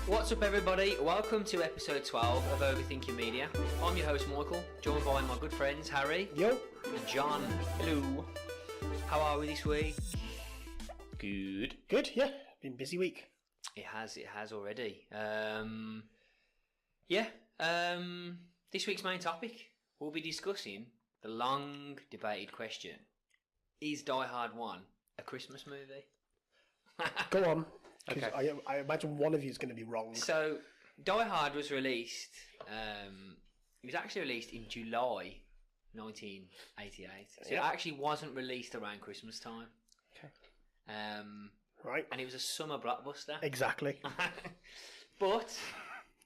What's up, everybody? Welcome to episode 12 of Overthinking Media. I'm your host, Michael, joined by my good friends Harry, Yo, and John. Hello. How are we this week? good. Yeah, been a busy week. It has already. This week's main topic, we'll be discussing the long debated question: is Die Hard 1 a Christmas movie? Go on. Okay. I imagine one of you is going to be wrong. So, Die Hard was released. It was actually released in July 1988. So it actually wasn't released around Christmas time. Okay. Right. And it was a summer blockbuster. Exactly. But,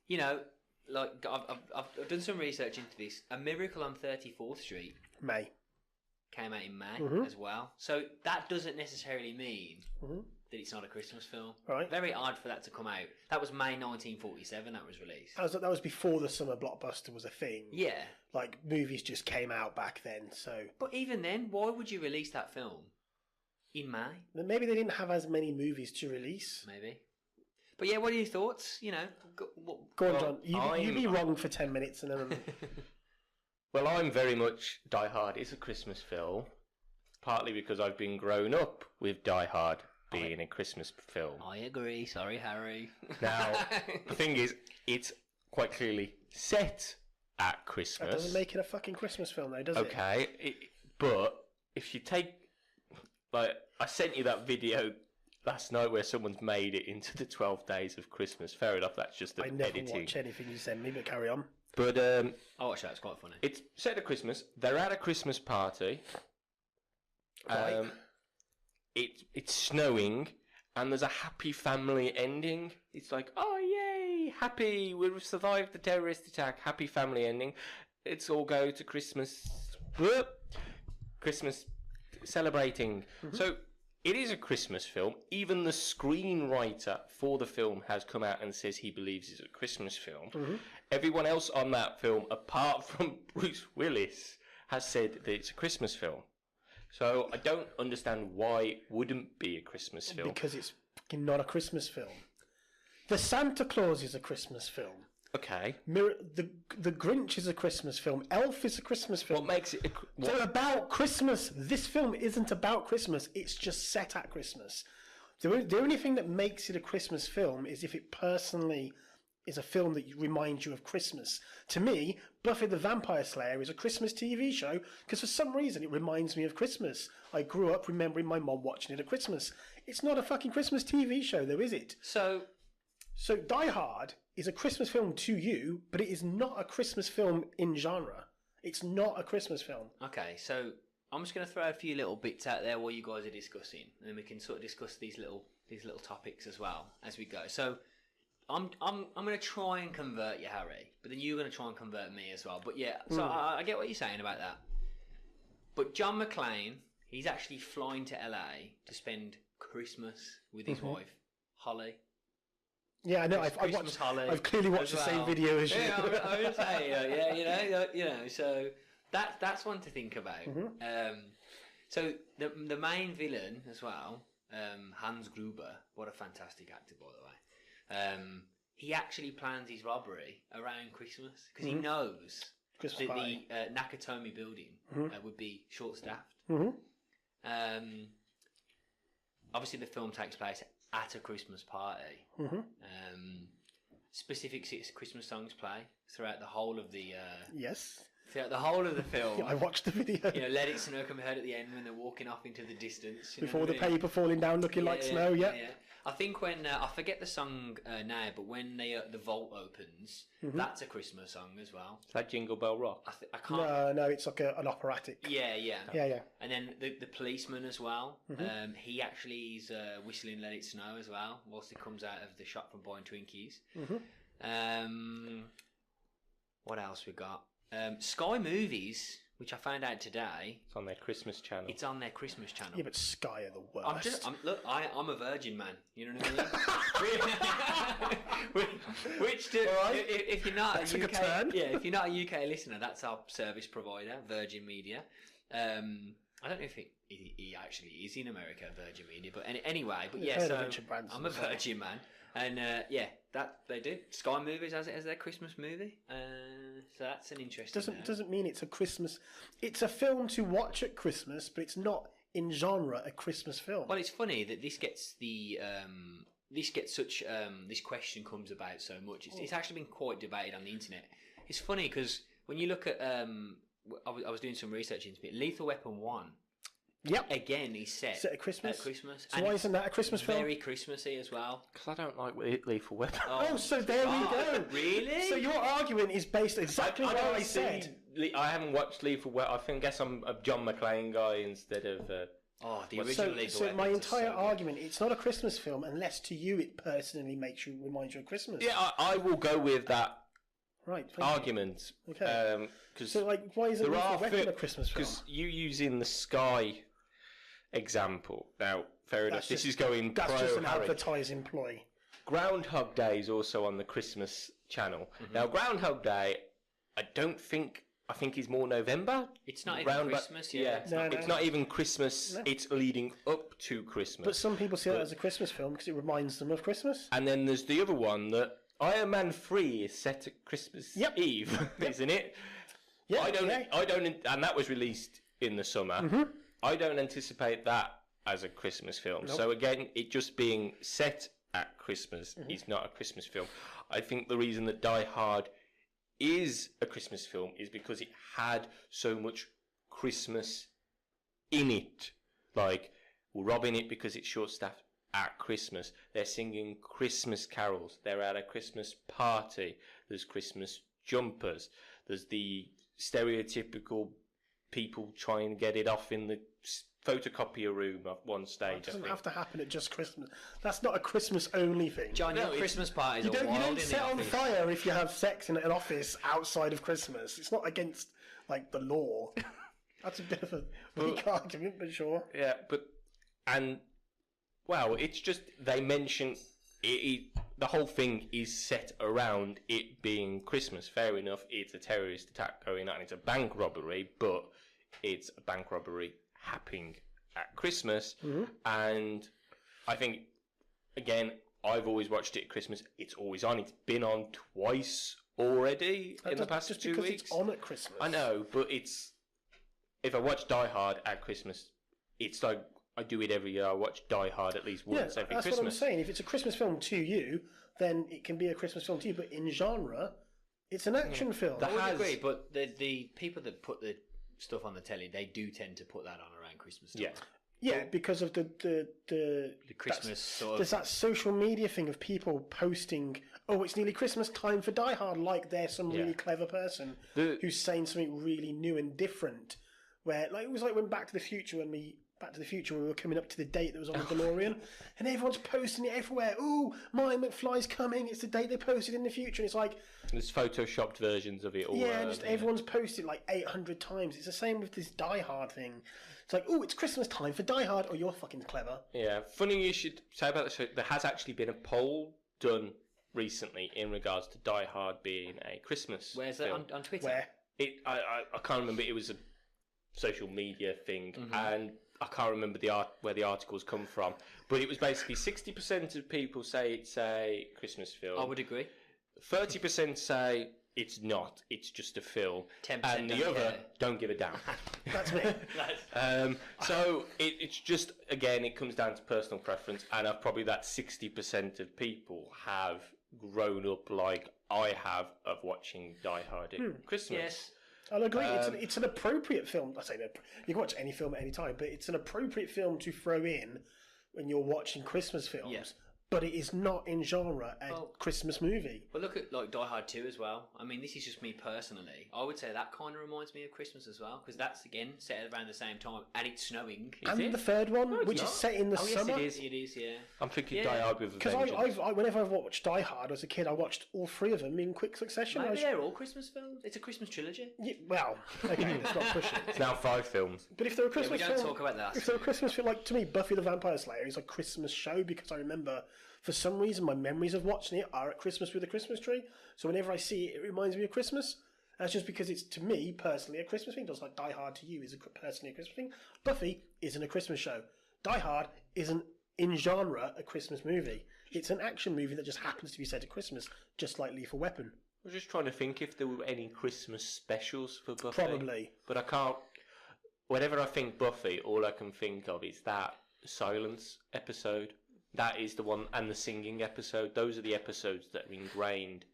you know, like I've done some research into this. A Miracle on 34th Street May. came out in May as well. So that doesn't necessarily mean that it's not a Christmas film. Right. Very odd for that to come out. That was May 1947 that was released. That was before the summer blockbuster was a thing. Yeah. Like, movies just came out back then, so... But even then, why would you release that film in May? Maybe they didn't have as many movies to release. Maybe. But yeah, what are your thoughts? You know, Go on, John. You be wrong for 10 minutes and then... Well, I'm very much Die Hard is a Christmas film, partly because I've been grown up with Die Hard being a Christmas film. I agree. Sorry, Harry. Now, the thing is, it's quite clearly set at Christmas. That doesn't make it a fucking Christmas film, though, does it? Okay, but if you take... Like, I sent you that video last night where someone's made it into the 12 Days of Christmas. Fair enough, that's just the editing. I never watch anything you send me, but carry on. But I'll watch that, it's quite funny. it's set at Christmas. They're at a Christmas party. Right. It's snowing, and there's a happy family ending. It's like, oh yay, happy, we've survived the terrorist attack. Happy family ending. Let's all go to Christmas. Christmas celebrating. So it is a Christmas film. Even the screenwriter for the film has come out and says he believes it's a Christmas film. Everyone else on that film, apart from Bruce Willis, has said that it's a Christmas film. So I don't understand why it wouldn't be a Christmas film. Because it's fucking not a Christmas film. The Santa Claus is a Christmas film. Okay. The Grinch is a Christmas film. Elf is a Christmas film. What makes it... They're about Christmas. This film isn't about Christmas. It's just set at Christmas. The only thing that makes it a Christmas film is if it personally is a film that reminds you of Christmas. To me, Buffy the Vampire Slayer is a Christmas TV show because for some reason it reminds me of Christmas. I grew up remembering my mom watching it at Christmas. It's not a fucking Christmas TV show though, is it? So Die Hard is a Christmas film to you, but it is not a Christmas film in genre. It's not a Christmas film. Okay, so I'm just going to throw a few little bits out there while you guys are discussing, and then we can sort of discuss these little topics as well as we go. So I'm going to try and convert you, Harry, but then you're going to try and convert me as well. But yeah, so I get what you're saying about that. But John McClane, he's actually flying to LA to spend Christmas with his wife, Holly. Yeah, I know. I've clearly watched the same video as you. Yeah, I'm going to say, you know. So that's one to think about. So the main villain as well, Hans Gruber, what a fantastic actor, by the way. He actually plans his robbery around Christmas because he knows that the Nakatomi building would be short-staffed. Obviously, the film takes place at a Christmas party. Specific Christmas songs play throughout the whole of the throughout the whole of the film. I watched the video. You know, Let It Snow can be heard at the end when they're walking off into the distance. Before the paper falling down looking like snow, yeah. I think when, I forget the song now, but when the vault opens, that's a Christmas song as well. Is that Jingle Bell Rock? I can't... No, it's like an operatic. Yeah. Yeah. And then the policeman as well, he actually is whistling Let It Snow as well, whilst he comes out of the shop from buying Twinkies. What else we got? Sky Movies, which I found out today. It's on their Christmas channel. It's on their Christmas channel. Yeah, but Sky are the worst. I'm a virgin man. You know what I mean? If you're not That's a UK, turn. if you're not a UK listener, that's our service provider, Virgin Media. I don't know if he actually is in America, Virgin Media, but anyway, but You've yeah, heard of so Richard Branson I'm a as well. Virgin man, and that they do. Sky Movies has it as their Christmas movie, so that's an interesting. Doesn't mean it's a Christmas. It's a film to watch at Christmas, but it's not in genre a Christmas film. Well, it's funny that this gets such this question comes about so much. It's actually been quite debated on the internet. It's funny because when you look at I was doing some research into it. Lethal Weapon 1. Yep. Again, he's set at Christmas. So why isn't that a Christmas film? Very Christmassy as well. Because I don't like Lethal Weapon. Oh, so there we go. Really? So your argument is based exactly what I said. I haven't watched Lethal Weapon. I guess I'm a John McClane guy instead of. The original Lethal Weapon. So my entire argument, it's not a Christmas film unless to you it personally reminds you of Christmas. Yeah, I will go with that right argument. Okay. So why isn't Lethal Weapon a Christmas film? Because you using the Sky example. Now, fair enough. This is going That's pro just an Harry. advertising ploy. Groundhog Day is also on the Christmas channel. Mm-hmm. Now, Groundhog Day, I think is more November. It's not even Christmas. It's not even Christmas. No. It's leading up to Christmas. But some people see it as a Christmas film because it reminds them of Christmas. And then there's the other one that Iron Man 3 is set at Christmas Eve, isn't it? Yeah, I don't, and that was released in the summer. Mm-hmm. I don't anticipate that as a Christmas film. Nope. So again, it just being set at Christmas is not a Christmas film. I think the reason that Die Hard is a Christmas film is because it had so much Christmas in it. Like, we're robbing it because it's short-staffed at Christmas. They're singing Christmas carols. They're at a Christmas party. There's Christmas jumpers. There's the stereotypical people trying to get it off in the photocopier room at one stage. It doesn't have to happen at just Christmas. That's not a Christmas only thing. John, your Christmas parties are wild in the office. You don't set on fire if you have sex in an office outside of Christmas. It's not against the law. That's a bit of a weak argument, but sure. Yeah, it's just they mention it. The whole thing is set around it being Christmas. Fair enough, it's a terrorist attack going on. It's a bank robbery, but it's a bank robbery happening at Christmas. Mm-hmm. And I think, again, I've always watched it at Christmas. It's always on. It's been on twice already in the past 2 weeks. It's on at Christmas. I know, but if I watch Die Hard at Christmas, it's like I do it every year. I watch Die Hard at least once every Christmas. That's what I'm saying. If it's a Christmas film to you, then it can be a Christmas film to you. But in genre, it's an action film. I would agree, but the people that put the stuff on the telly, they do tend to put that on around Christmas time. Yeah, because of the Christmas sort of... There's that social media thing of people posting, oh, it's nearly Christmas time for Die Hard, like they're some really clever person who's saying something really new and different. Where it was like when Back to the Future, we were coming up to the date that was on the DeLorean, and everyone's posting it everywhere. Ooh, Marty McFly's coming. It's the date they posted in the future. And it's like... There's photoshopped versions of it all. Yeah, and everyone's posted 800 times. It's the same with this Die Hard thing. It's like, ooh, it's Christmas time for Die Hard. Oh, you're fucking clever. Yeah, funny you should say about this. There has actually been a poll done recently in regards to Die Hard being a Christmas Where's film. that on Twitter? Where? I can't remember. It was a social media thing, and I can't remember where the articles come from, but it was basically 60% of people say it's a Christmas film. I would agree. 30% say it's not, it's just a film. 10% and the other don't give a damn. That's me. So it's just, again, it comes down to personal preference, and probably that 60% of people have grown up like I have of watching Die Hard at Christmas. Yes. I'll agree. It's an appropriate film. I say you can watch any film at any time, but it's an appropriate film to throw in when you're watching Christmas films. Yeah. But it is not in genre a Christmas movie. But look at Die Hard 2 as well. I mean, this is just me personally. I would say that kind of reminds me of Christmas as well, because that's again set around the same time, and it's snowing. The third one, which is set in the summer. Yes, it is. Yeah. I'm thinking Die Hard with a Because whenever I've watched Die Hard as a kid, I watched all three of them in quick succession. Maybe they're all Christmas films. It's a Christmas trilogy. Yeah, well, okay, let's not push it. It's now 5 films. But if they're a Christmas we don't talk about that. If they're a Christmas film, like to me, Buffy the Vampire Slayer is a Christmas show because I remember. For some reason, my memories of watching it are at Christmas with a Christmas tree. So whenever I see it, it reminds me of Christmas. That's just because it's, to me, personally, a Christmas thing. Just like Die Hard to you is personally a Christmas thing. Buffy isn't a Christmas show. Die Hard isn't, in genre, a Christmas movie. It's an action movie that just happens to be set at Christmas, just like Lethal Weapon. I was just trying to think if there were any Christmas specials for Buffy. Probably. But I can't... Whenever I think Buffy, all I can think of is that Silence episode. That is the one, and the singing episode. Those are the episodes that are ingrained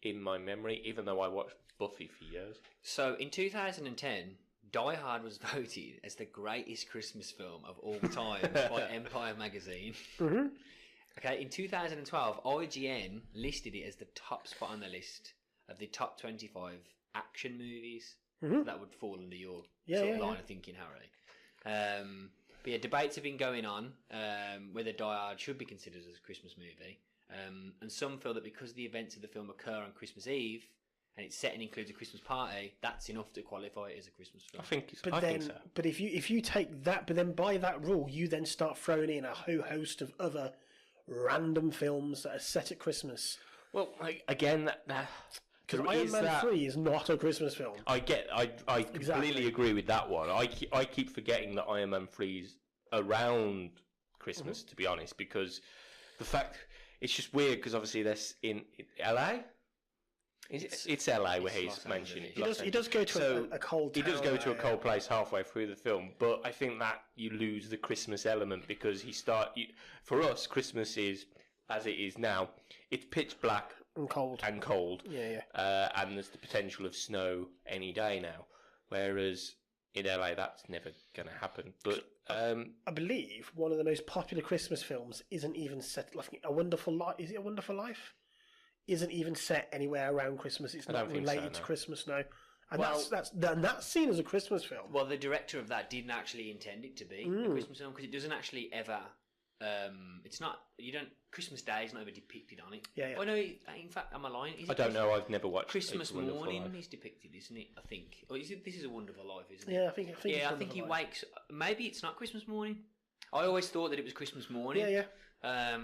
in my memory, even though I watched Buffy for years. So in 2010, Die Hard was voted as the greatest Christmas film of all time by Empire magazine. Mm-hmm. Okay, in 2012, IGN listed it as the top spot on the list of the top 25 action movies that would fall under your line of thinking, Harry. But yeah, debates have been going on whether Die Hard should be considered as a Christmas movie. And some feel that because the events of the film occur on Christmas Eve, and its setting includes a Christmas party, that's enough to qualify it as a Christmas film. I think so. But if you take that, but then by that rule, you then start throwing in a whole host of other random films that are set at Christmas. Well, again, because Iron Man 3 is not a Christmas film. I completely agree with that one. I keep forgetting that Iron Man 3 is around Christmas, to be honest, because the fact it's just weird because obviously that's in LA. It's LA where he's mentioning. He does go to a cold town. He does go to a cold place halfway through the film, but I think that you lose the Christmas element because for us, Christmas is, as it is now, it's pitch black and cold. Yeah. And there's the potential of snow any day now, whereas in LA that's never going to happen. But I believe one of the most popular Christmas films isn't even set like A Wonderful Life. Is it A Wonderful Life? Isn't even set anywhere around Christmas. It's not related to Christmas, no. And that's seen as a Christmas film. Well, the director of that didn't actually intend it to be a Christmas film because it doesn't actually ever. It's not. You don't. Christmas Day is not ever depicted on it. Yeah. Oh no. In fact, am I lying? I don't know. I've never watched Christmas morning is depicted, isn't it? I think. Or is it? This is a Wonderful Life, isn't it? Yeah, I think. I think he wakes. Maybe it's not Christmas morning. I always thought that it was Christmas morning. Yeah.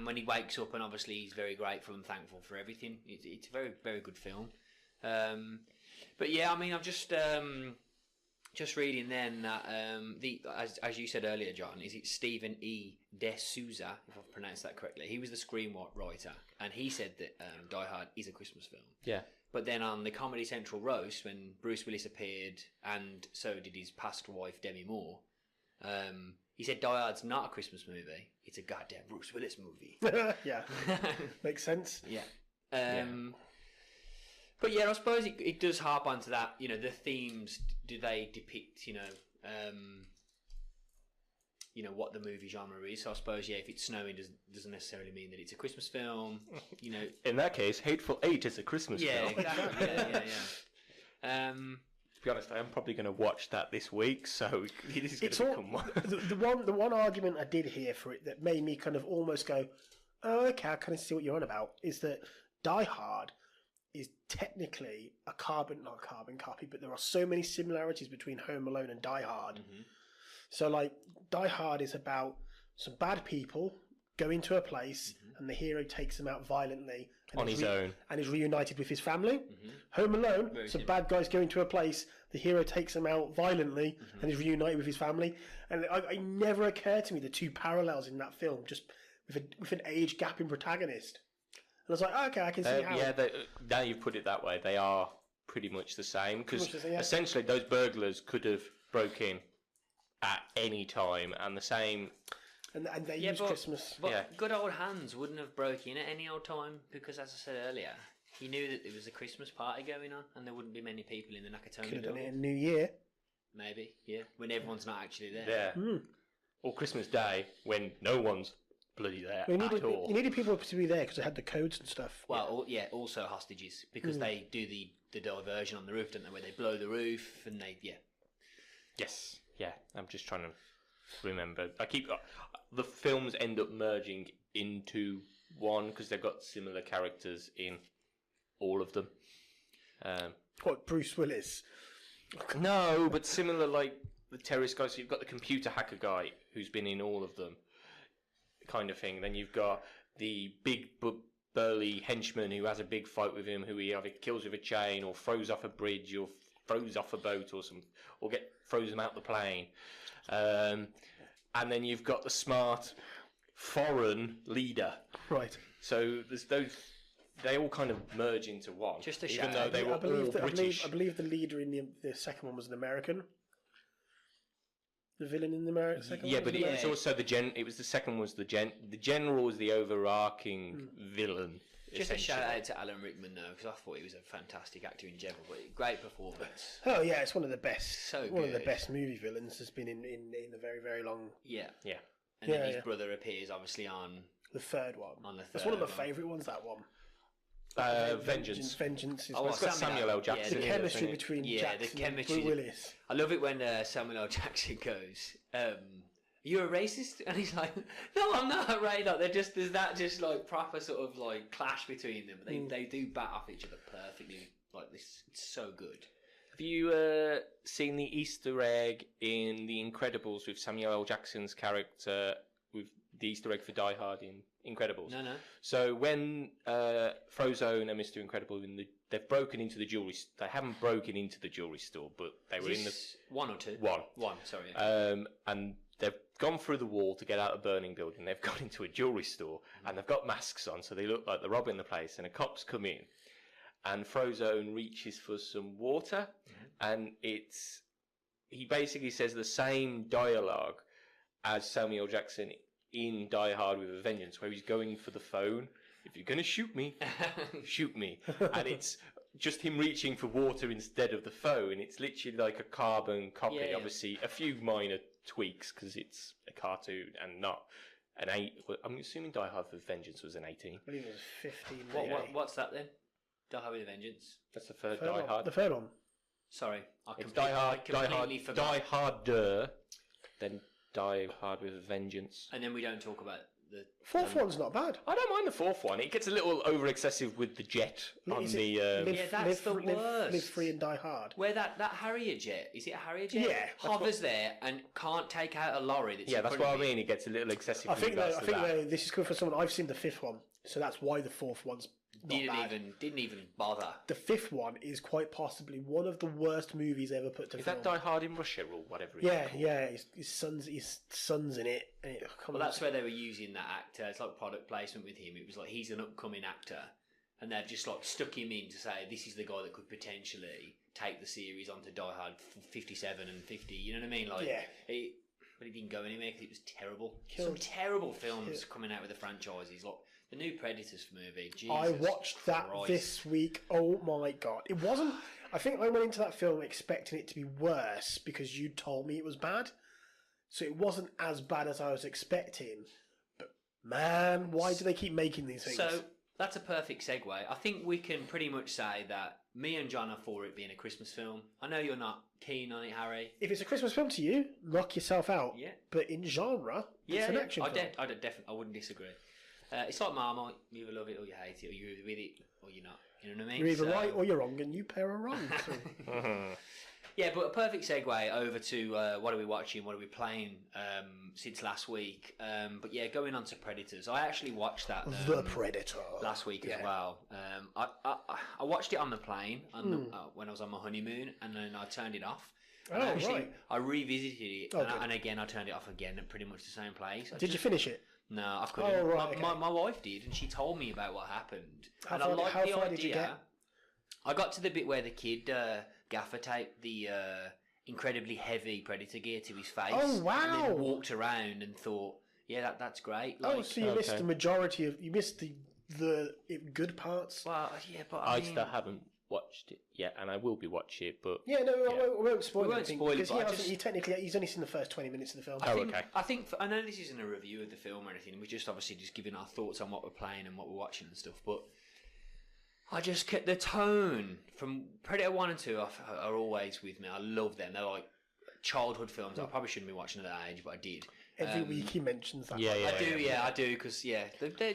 When he wakes up and obviously he's very grateful and thankful for everything. It's a very, very good film. But yeah, I mean, I'm just reading then that as you said earlier, John, is it Stephen E. De Souza, if I've pronounced that correctly? He was the screenwriter, and he said that Die Hard is a Christmas film. Yeah. But then on the Comedy Central roast, when Bruce Willis appeared, and so did his past wife Demi Moore, he said Die Hard's not a Christmas movie. It's a goddamn Bruce Willis movie. Yeah. Makes sense. Yeah. But yeah, I suppose it does harp onto that. You know, the themes. Do they depict? What the movie genre is. So I suppose if it's snowing doesn't necessarily mean that it's a Christmas film. In that case, Hateful Eight is a Christmas film. Yeah, exactly. yeah. To be honest, I am probably going to watch that this week, so it is going to become one. The one argument I did hear for it that made me kind of almost go, oh, okay, I kind of see what you're on about, is that Die Hard is technically not a carbon copy, but there are so many similarities between Home Alone and Die Hard. Mm-hmm. So, like, Die Hard is about some bad people going to a place, and the hero takes them out violently on his own, and is reunited with his family. Home Alone, some bad guys going to a place, the hero takes them out violently and is reunited with his family. And it never occurred to me the two parallels in that film, just with an age gap in protagonist. And I was like, okay, I can see how. Yeah, now you've put it that way, they are pretty much the same, because essentially those burglars could have broke in at any time, and the same. And they use Christmas. But good old Hans wouldn't have broke in at any old time because, as I said earlier, he knew that there was a Christmas party going on and there wouldn't be many people in the Nakatomi. Could have done it in New Year. Maybe, when everyone's not actually there. Yeah. Or Christmas Day when no one's bloody there at all. You needed people to be there because they had the codes and stuff. Well, also hostages because they do the diversion on the roof, don't they, where they blow the roof and they. Yes. Yeah, I'm just trying to remember. The films end up merging into one because they've got similar characters in all of them. What, Bruce Willis? No, but similar, like the terrorist guy. So you've got the computer hacker guy who's been in all of them, kind of thing. Then you've got the big burly henchman who has a big fight with him, who he either kills with a chain or throws off a bridge or throws off a boat or throws him out the plane. And then you've got the smart foreign leader. Right. So there's those. They all kind of merge into one. Just a even shadow. though they were all British. I believe the leader in the second one was an American. The villain in the second one. But it was also it was the second was the general was the overarching villain. Just a shout out to Alan Rickman though, because I thought he was a fantastic actor in general, but great performance. Oh yeah, it's one of the best. So one good. of the best movie villains has been in a very, very long. Yeah. Yeah. And then his brother appears obviously on the third one. On the third. That's one of my favourite ones. That one. Vengeance. Vengeance is it's got Samuel L. Jackson. The chemistry between Jackson and Bruce Willis. I love it when Samuel L. Jackson goes, "You're a racist," and he's like, "No, I'm not a racist." Like, there's that just like proper sort of like clash between them. They do bat off each other perfectly. Like this, it's so good. Have you seen the Easter egg in The Incredibles with Samuel L. Jackson's character with the Easter egg for Die Hard in Incredibles? No. So when Frozone and Mr. Incredible they've broken into the jewelry. They haven't broken into the jewelry store, but they were in the one or two. One. Sorry. And they've gone through the wall to get out of the burning building. They've gone into a jewelry store and they've got masks on, so they look like they're robbing the place. And the cops come in, and Frozone reaches for some water, and he basically says the same dialogue as Samuel Jackson in Die Hard with a Vengeance, where he's going for the phone. If you're going to shoot me, shoot me. And it's just him reaching for water instead of the phone. It's literally like a carbon copy. Yeah. Obviously, a few minor tweaks because it's a cartoon and not an 8. I'm assuming Die Hard with Vengeance was an 18. I believe it was 15. What's that then? Die Hard with a Vengeance. That's the third Die Hard. The third one. Sorry, It's Die Hard, forgot. Die Harder, then Die Hard with a Vengeance. And then we don't talk about the Fourth one's not bad. I don't mind the fourth one. It gets a little over excessive with the jet on the. that's the worst. Live free and die hard. Where that Harrier jet, is it a Harrier jet? Yeah, hovers there and can't take out a lorry. That's that's what I mean. It gets a little excessive. I think this is good for someone. I've seen the fifth one, so that's why the fourth one's not bad. Didn't even bother. The fifth one is quite possibly one of the worst movies ever put to film. Is that Die Hard in Russia or whatever? Yeah. His son's in it. And that's where they were using that actor. It's like product placement with him. It was like he's an upcoming actor, and they've just like stuck him in to say this is the guy that could potentially take the series onto Die Hard 57 and 50. You know what I mean? Like, but it didn't go anywhere because it was terrible. Some terrible films coming out with the franchises. Like the new Predators movie. Jesus I watched that Christ. this week. Oh my god. It wasn't. I think I went into that film expecting it to be worse because you told me it was bad. So it wasn't as bad as I was expecting. But man, why do they keep making these things? So that's a perfect segue. I think we can pretty much say that me and John are for it being a Christmas film. I know you're not keen on it, Harry. If it's a Christmas film to you, knock yourself out. Yeah. But in genre, it's an action film. I wouldn't disagree. It's like Marmite. You either love it or you hate it, or you're either with it or you're not. You know what I mean? You're either right or you're wrong, and you pair are wrong. So. Yeah, but a perfect segue over to what are we watching, what are we playing since last week. But yeah, going on to Predators. I actually watched that The Predator last week as well. I watched it on the plane when I was on my honeymoon, and then I turned it off. Right. I revisited it, and again I turned it off again at pretty much the same place. Did you finish it? No, I couldn't. Oh, right, my wife did, and she told me about what happened. How and far, I liked how the far idea. did you get? I got to the bit where the kid gaffer taped the incredibly heavy Predator gear to his face. Oh, wow. And then walked around and thought, yeah, that's great. Like, So you missed the majority of... You missed the good parts? Well, yeah, but I still haven't watched it yet, and I will be watching it, but... Yeah, no, I won't spoil We anything. won't spoil it, Because he's only seen the first 20 minutes of the film. I think I know this isn't a review of the film or anything. We're just obviously just giving our thoughts on what we're playing and what we're watching and stuff. But I just get the tone from Predator 1 and 2 are always with me. I love them. They're like childhood films. I probably shouldn't be watching at that age, but I did. Every week he mentions that. I do, because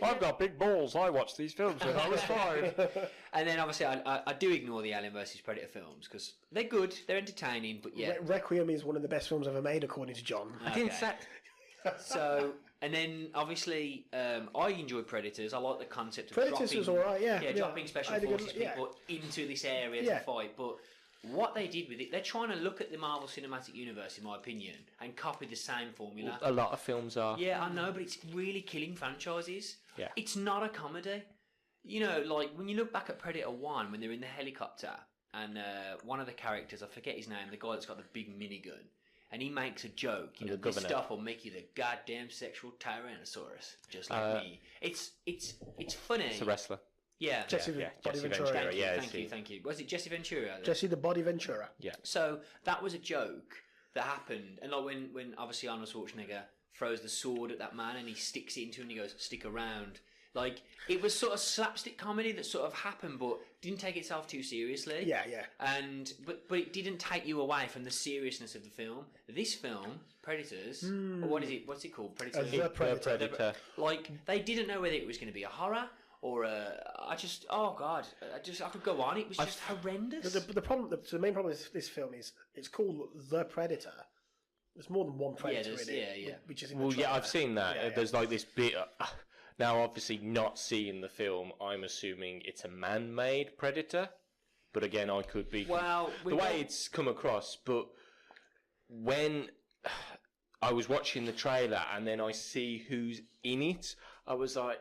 I've got big balls. I watched these films when I was 5. And then obviously I do ignore the Alien vs Predator films because they're good, they're entertaining, but yeah. Requiem is one of the best films ever made, according to John. I didn't say. So, and then obviously, I enjoy Predators. I like the concept of Predators dropping, was alright, yeah. dropping special I had a good- forces yeah. people into this area Yeah. to fight. But what they did with it, they're trying to look at the Marvel Cinematic Universe, in my opinion, and copy the same formula. A lot of films are. Yeah, I know, but it's really killing franchises. Yeah. It's not a comedy. You know, like when you look back at Predator 1, when they're in the helicopter, and one of the characters, I forget his name, the guy that's got the big minigun, and he makes a joke, you know, The this governor. stuff will make you the goddamn sexual Tyrannosaurus, just like me. It's funny. It's a wrestler. Yeah. Jesse Jesse Ventura. Ventura. Yeah, Thank you. Was it Jesse Ventura? Jesse the Body Ventura. Yeah. So that was a joke that happened, and like when obviously Arnold Schwarzenegger throws the sword at that man and he sticks it into him and he goes, "Stick around." Like it was sort of slapstick comedy that sort of happened, but didn't take itself too seriously. Yeah. And but it didn't take you away from the seriousness of the film. This film, Predators, or what is it? What's it called? Predators. The Predator. Like they didn't know whether it was going to be a horror or I could go on. It was just horrendous. The problem, the main problem with this film is it's called The Predator. There's more than one predator in it. yeah. Which is in the Well, yeah, trailer. I've seen that. Yeah. There's like this bit. Now, obviously, not seeing the film, I'm assuming it's a man-made predator. But again, I could be. Well, the way it's come across, but when I was watching the trailer and then I see who's in it, I was like,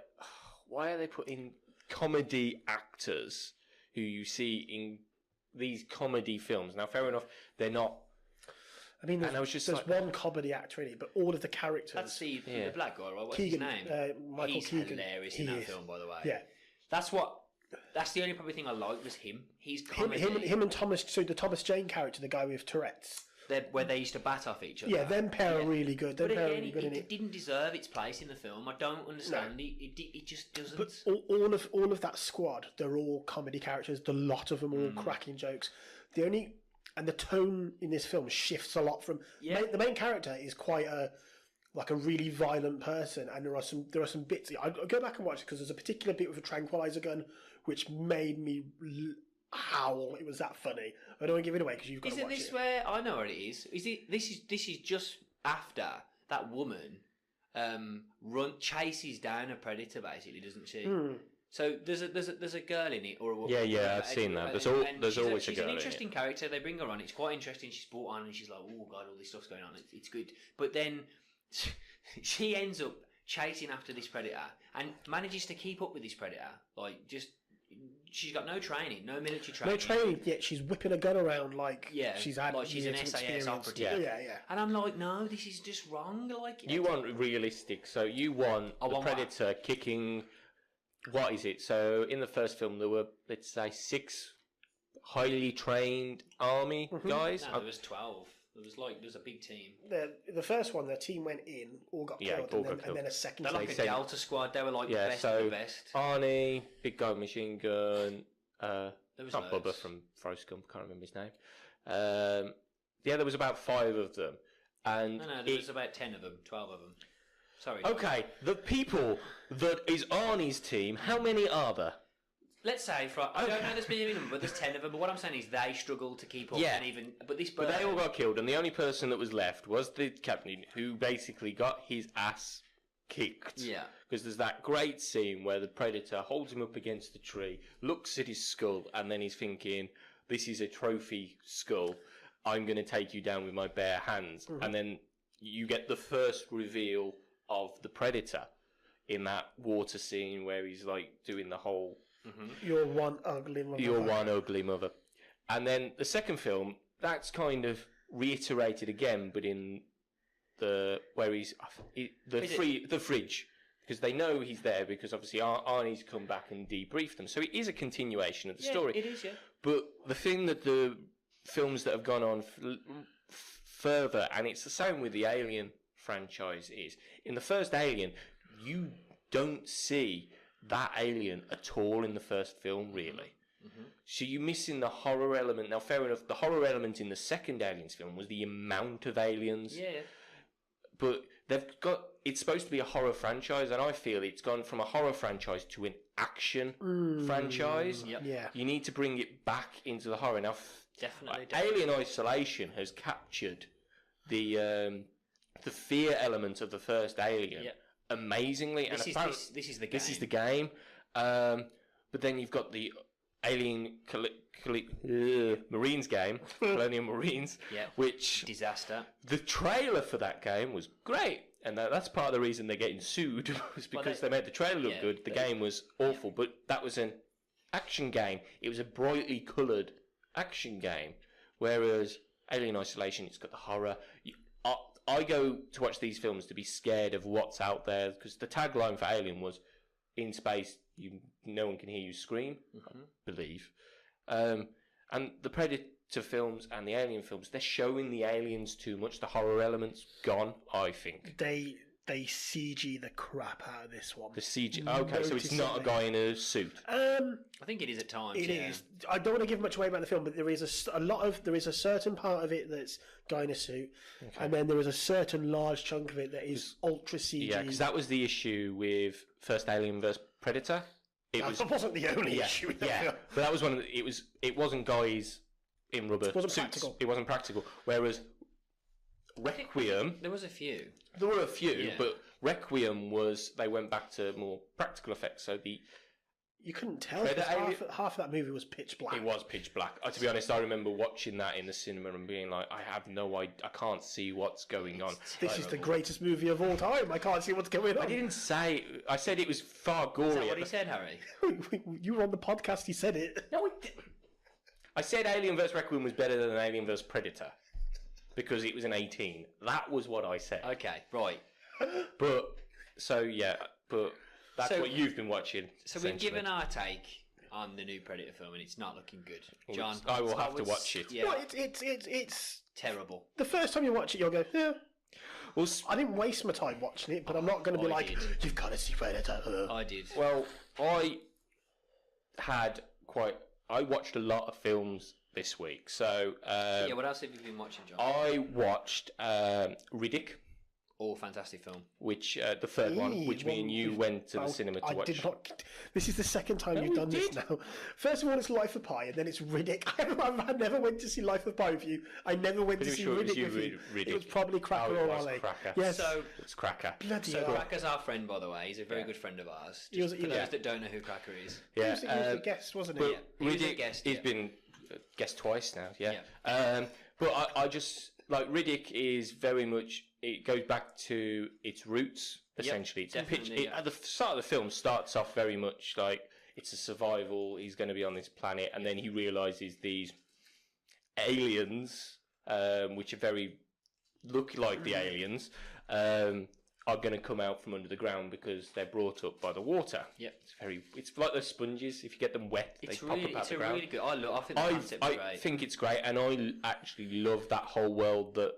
why are they putting comedy actors who you see in these comedy films? Now, fair enough, they're not. I mean, and I was just there's like- one comedy actor in it, but all of the characters. That's the black guy, right? What's Keegan, his name? Michael He's Keegan. hilarious He in that is. film, by the way. Yeah. That's the only probably thing I liked was him. He's comedy. Him and Thomas. So the Thomas Jane character, the guy with Tourette's. Where they used to bat off each other. Yeah, them pair are really good. Them But pair are again, really good in it it. didn't deserve its place in the film. I don't understand. It just doesn't. But all of that squad, they're all comedy characters. The lot of them are all cracking jokes. And the tone in this film shifts a lot from the main character is quite a really violent person, and there are some bits. I go back and watch it because there's a particular bit with a tranquilizer gun which made me howl. It was that funny. I don't want to give it away because you've got to watch it. Isn't this where I know what it is? This is just after that woman chases down a predator, basically, doesn't she? So there's a girl in it or a woman. Yeah, I've seen that. There's always a she's girl an in it. interesting character. They bring her on. It's quite interesting. She's brought on and she's like, oh god, all this stuff's going on. It's good. But then she ends up chasing after this predator and manages to keep up with this predator. Like she's got no training, no military training. No training yet. She's whipping a gun around like she's had she's an years of SAS experience. operative. Yeah. And I'm like, no, this is just wrong. Like You want realistic, so you want the predator kicking. What is it? So in the first film, there were, let's say, 6 highly trained army guys. No, there was 12. There was a big team. The first one, their team went in, all got killed, and then a second They're team. like a Delta squad. They were like the best of the best. Arnie, big guy with machine gun. There was not loads. Bubba from Forrest Gump. Can't remember his name. There was about 5 of them, and No, there was about 10 of them, 12 of them. Sorry. Okay, the people that is Arnie's team, how many are there? Let's say, I don't know the specific number, but there's 10 of them. But what I'm saying is they struggled to keep up. Yeah. And even, but But they all got killed, and the only person that was left was the captain, who basically got his ass kicked. Yeah. Because there's that great scene where the predator holds him up against the tree, looks at his skull, and then he's thinking, this is a trophy skull. I'm going to take you down with my bare hands. And then you get the first reveal of the predator in that water scene where he's like doing the whole You're one ugly mother. "You're one ugly mother," and then the second film that's kind of reiterated again, but in the where he's the fridge, because they know he's there because obviously Arnie's come back and debriefed them, so it is a continuation of the story. It is, yeah. But the thing that the films that have gone on further, and it's the same with the Alien franchise, is in the first Alien, you don't see that alien at all in the first film, really. So you're missing the horror element. Now, fair enough, the horror element in the second Aliens film was the amount of aliens. Yeah. But it's supposed to be a horror franchise, and I feel it's gone from a horror franchise to an action franchise. Yep. Yeah. You need to bring it back into the horror. Now, Definitely. Alien Isolation has captured the the fear element of the first Alien amazingly. This is the game. This is the game. But then you've got the Alien Marines game, Colonial Marines, which disaster. The trailer for that game was great, and that's part of the reason they're getting sued was because they made the trailer look good. The game was awful, but that was an action game. It was a brightly coloured action game, whereas Alien Isolation, it's got the horror. I go to watch these films to be scared of what's out there, because the tagline for Alien was, in space, no one can hear you scream, I believe. And the Predator films and the Alien films, they're showing the aliens too much. The horror element's gone, I think. They CG the crap out of this one. The CG. Okay, so it's not a guy in a suit. I think it is at times. It is. I don't want to give much away about the film, but there is there is a certain part of it that's guy in a suit, and then there is a certain large chunk of it that is ultra CG. Yeah, because that was the issue with first Alien vs Predator. That wasn't the only issue with the film. But that was one of the, it wasn't guys in rubber suits. Practical. It wasn't practical. Whereas Requiem, there was a few. There were a few, but Requiem they went back to more practical effects. So you couldn't tell because half of that movie was pitch black. It was pitch black. To be honest, I remember watching that in the cinema and being like, I have no idea, I can't see what's going on. This is the greatest movie of all time. I can't see what's going on. I didn't say. I said it was far gorier. Is that what he said, Harry? You were on the podcast. He said it. No, I didn't. I said Alien vs Requiem was better than Alien vs Predator because it was an 18. That was what I said. Okay, right. But that's what you've been watching. So we've given our take on the new Predator film, and it's not looking good. John, I will have to watch it. Yeah, no, it's terrible. The first time you watch it, you'll go, yeah. Well, I didn't waste my time watching it, but I'm not going to be like, you've got to see Predator. I did. Well, I watched a lot of films this week. So what else have you been watching, John? I watched Riddick. Oh, fantastic film. Which the third one, which me and you went to the cinema to watch. Did not. This is the second time you've done this now. First of all, it's Life of Pi, and then it's Riddick. I never went to see Life of Pi with you. I never went to see Riddick with you. It was probably Cracker or Ollie. Yes, so it's Cracker. Cracker's our friend, by the way. He's a very good friend of ours. Just for those that don't know who Cracker is. He was a guest, wasn't he? He was a guest. He's been a guest twice now. But I just like Riddick is very much. It goes back to its roots, essentially. It's at the start of the film starts off very much like it's a survival. He's going to be on this planet, and then he realizes these aliens, which are look like the aliens, are going to come out from under the ground because they're brought up by the water. Yep. It's like those sponges. If you get them wet, they pop up out the ground. Really good. I think the concept's great. I think it's great, and I actually love that whole world that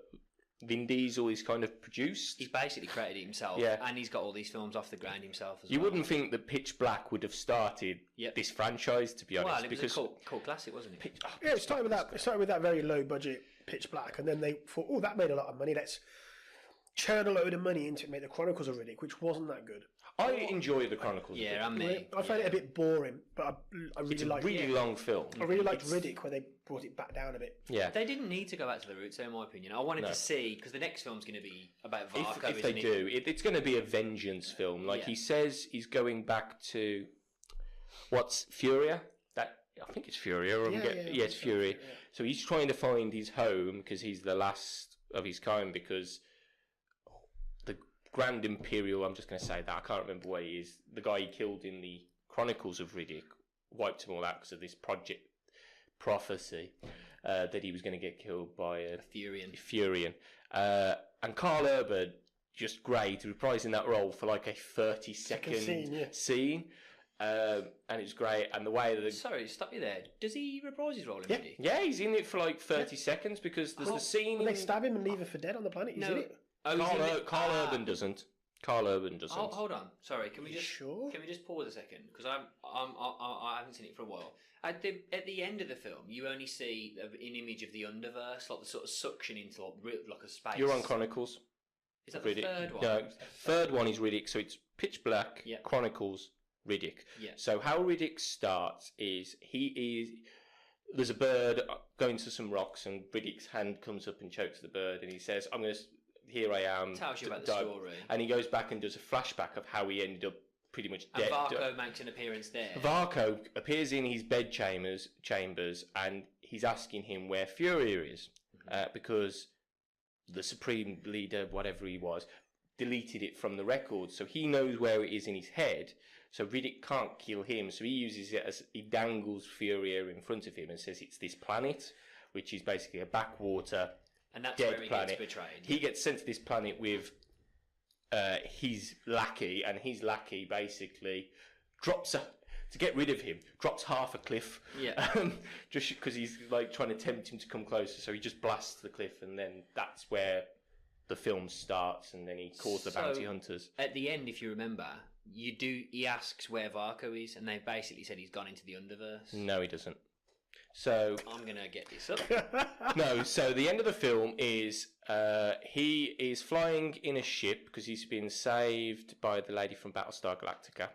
Vin Diesel is kind of produced. He's basically created it himself, and he's got all these films off the ground himself as well. You wouldn't think that Pitch Black would have started this franchise, to be honest. Well, it was a cult classic, wasn't it? It started with that very low budget Pitch Black, and then they thought, oh, that made a lot of money. Let's churn a load of money into it, make the Chronicles of Riddick, which wasn't that good. I enjoy the Chronicles. Yeah, and me. I find it a bit boring, but I really liked it. It's a really long film. I really liked Riddick where they brought it back down a bit. Yeah, they didn't need to go back to the roots, in my opinion. I wanted to see because the next film's going to be about Varko. If they do, it's going to be a vengeance film. Like he says, he's going back to what's Furia. I think it's Furia. It's Furia. So he's trying to find his home because he's the last of his kind. Because the Grand Imperial, I'm just going to say that I can't remember what he is. The guy he killed in the Chronicles of Riddick wiped him all out because of this project prophecy that he was going to get killed by a Furian. And Carl Urban, just great, reprising that role for like a 30-second scene. And it was great, and the way that... Sorry, stop you there. Does he reprise his role in Riddick? Yeah, he's in it for like 30 seconds because there's the scene... They stab him and leave him for dead on the planet? He's in it? Carl Urban doesn't. Carl Urban doesn't. Oh, hold on. Sorry, can we just... Sure? Can we just pause a second? Because I haven't seen it for a while. At the end of the film, you only see an image of the underverse, like the sort of suction into like a space. You're on Chronicles. Is that Riddick. The third one? No, third one is Riddick, so it's Pitch Black, Chronicles, Riddick. Yeah. So how Riddick starts is there's a bird going to some rocks and Riddick's hand comes up and chokes the bird and he says, here I am. Tells you about the story. And he goes back and does a flashback of how he ended up pretty much And dead. Varko makes an appearance there. Varko appears in his bed chambers, and he's asking him where Furia is, because the Supreme Leader, whatever he was, deleted it from the record, so he knows where it is in his head. So Riddick can't kill him, so he uses it as he dangles Furia in front of him and says it's this planet, which is basically a backwater, and that's dead where he planet. gets betrayed. He gets sent to this planet with his lackey, and his lackey basically drops to get rid of him, drops half a cliff. Yeah. Just because he's like trying to tempt him to come closer, so he just blasts the cliff, and then that's where the film starts, and then he calls the bounty hunters. At the end, if you remember, he asks where Varko is, and they basically said he's gone into the Underverse. No, he doesn't. So I'm gonna get this up. no, so the end of the film is he is flying in a ship because he's been saved by the lady from Battlestar Galactica.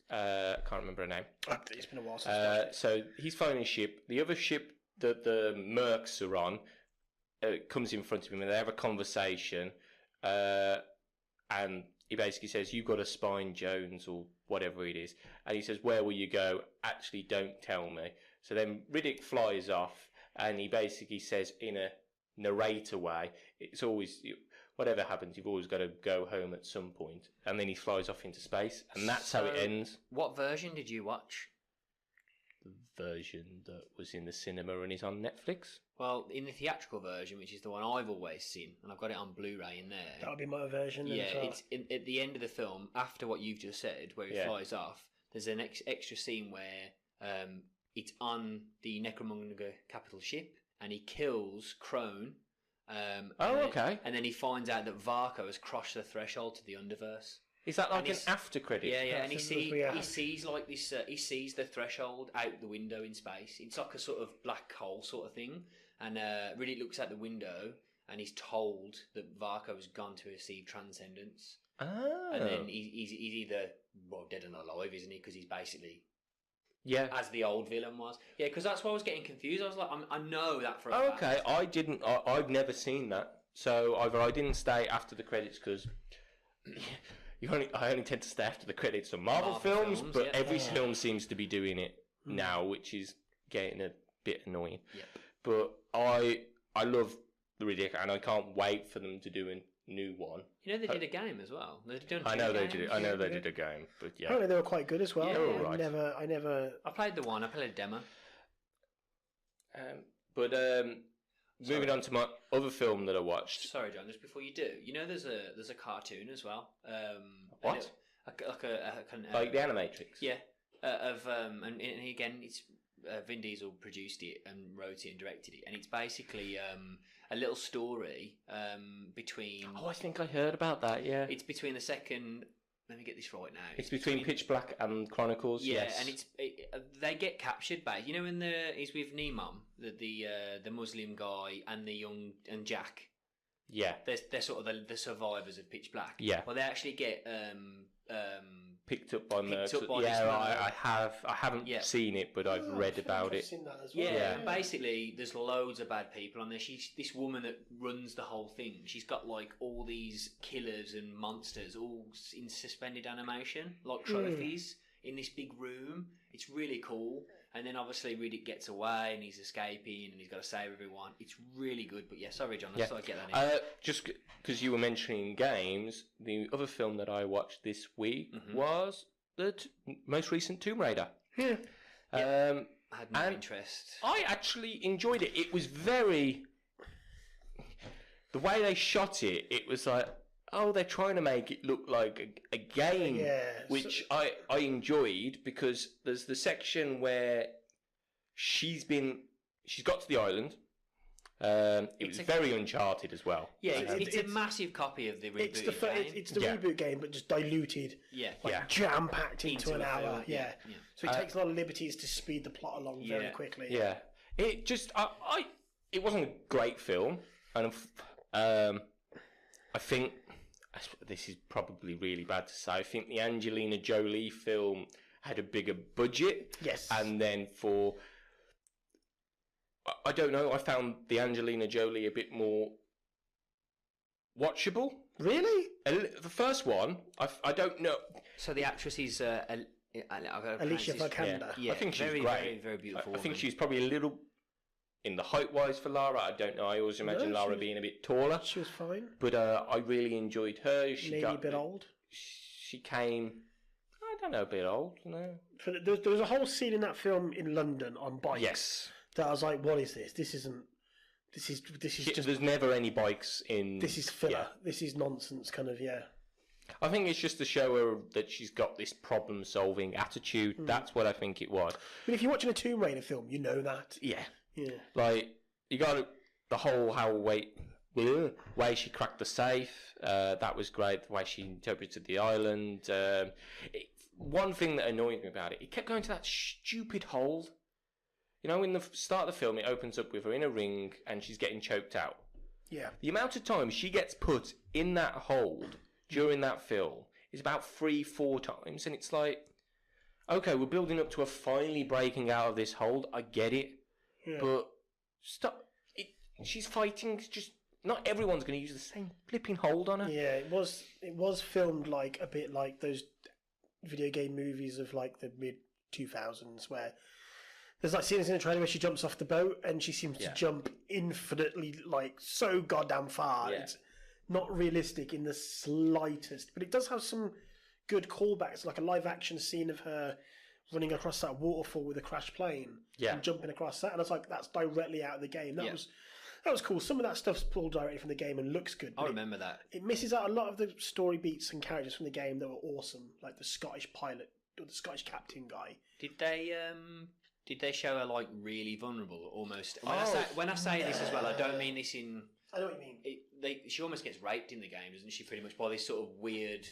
Can't remember her name. It's been a while since. So he's flying a ship. The other ship that the Mercs are on comes in front of him, and they have a conversation. And he basically says, "You've got a spine, Jones," or whatever it is. And he says, "Where will you go?" "Actually, don't tell me." So then Riddick flies off, and he basically says in a narrator way, it's always, whatever happens, you've always got to go home at some point. And then he flies off into space, and that's how it ends. What version did you watch? The version that was in the cinema and is on Netflix. Well, in the theatrical version, which is the one I've always seen, and I've got it on Blu-ray in there. That'll be my version. Yeah, it's at the end of the film, after what you've just said, where he flies off, there's an extra scene where it's on the Necromunda capital ship, and he kills Crone. Okay. And then he finds out that Varko has crossed the threshold to the Underverse. Is that like an after credit? Yeah, and he sees like this. He sees the threshold out the window in space. It's like a sort of black hole sort of thing, and really looks out the window, and he's told that Varko has gone to receive transcendence. Oh. And then he's either dead or alive, isn't he? Because he's basically. Yeah, as the old villain was. Yeah, because that's why I was getting confused. I was like, I know that for a fact. Okay, I didn't. I've never seen that. So either I didn't stay after the credits because I only tend to stay after the credits on Marvel films, but every film seems to be doing it now, which is getting a bit annoying. Yep. But I love the Riddick, and I can't wait for them to do a new one. You know they did a game as well. I know they did it. I know they did a game, but yeah. Apparently they were quite good as well. Yeah, all right. I never. I played the one. I played a demo. Moving on to my other film that I watched. Sorry, John. Just before you do, you know there's a cartoon as well. What? Like the Animatrix. Yeah. And again, it's Vin Diesel produced it and wrote it and directed it, and it's basically a little story between. Oh, I think I heard about that. Yeah. It's between the second. Let me get this right now. It's between Pitch Black and Chronicles. Yeah, yes. And they get captured by when he's with Nimam, the Muslim guy and Jack. Yeah. They're sort of the survivors of Pitch Black. Yeah. Well, they actually get picked up by Mercs. I haven't seen it, but I've read about it. Seen that as well. Yeah, and basically, there's loads of bad people on there. She's this woman that runs the whole thing. She's got like all these killers and monsters all in suspended animation, like trophies, in this big room. It's really cool. And then obviously Riddick gets away and he's escaping and he's got to save everyone. It's really good. But yeah, sorry, John, I thought I'd get that in. Just because you were mentioning games, the other film that I watched this week was the most recent Tomb Raider. Yeah. I had no interest. I actually enjoyed it. It was very... The way they shot it, it was like, they're trying to make it look like a game, which I enjoyed, because there's the section where she's got to the island. It was very Uncharted as well. Yeah, it's a massive copy of the reboot game. It's the reboot game, but just diluted. Yeah, jam-packed into an hour. Yeah. So it takes a lot of liberties to speed the plot along very quickly. Yeah, it just it wasn't a great film, and I think. This is probably really bad to say. I think the Angelina Jolie film had a bigger budget. Yes. And then I don't know, I found the Angelina Jolie a bit more watchable. Really? The first one, I don't know. So the actress is Alicia Vikander. Yeah, I think she's very, great. very, very beautiful. I think woman. she's probably a little in the height-wise for Lara. I don't know. I always imagine No, Lara being a bit taller. She was fine. But I really enjoyed her. She Maybe got a bit old. She came. I don't know, a bit old. No. There was a whole scene in that film in London on bikes. Yes. That I was like, what is this? This isn't. This is just. There's never any bikes in. This is filler. Yeah. This is nonsense, kind of. Yeah. I think it's just to show her that she's got this problem-solving attitude. That's what I think it was. But if you're watching a Tomb Raider film, you know that. Yeah. Yeah. Like, you got the whole way she cracked the safe. That was great. The way she interpreted the island. One thing that annoyed me about it, it kept going to that stupid hold. You know, in the start of the film, it opens up with her in a ring and she's getting choked out. Yeah. The amount of time she gets put in that hold during that film is about 3-4 times, and it's like, okay, we're building up to her finally breaking out of this hold. I get it, but stop. She's fighting. Just not everyone's going to use the same flipping hold on her. Yeah, it was filmed like a bit like those video game movies of like the mid 2000s where there's like scenes in the trailer where she jumps off the boat and she seems to jump infinitely, like so goddamn far. Yeah. It's not realistic in the slightest, but it does have some good callbacks, like a live action scene of her running across that waterfall with a crashed plane and jumping across that, and it's like that's directly out of the game. That was cool. Some of that stuff's pulled directly from the game and looks good. I remember that. It misses out a lot of the story beats and characters from the game that were awesome, like the Scottish pilot or the Scottish captain guy. Did they show her like really vulnerable, almost? When I say this as well, I don't mean this in. I know what you mean. She almost gets raped in the game, doesn't she? Pretty much by this sort of weird,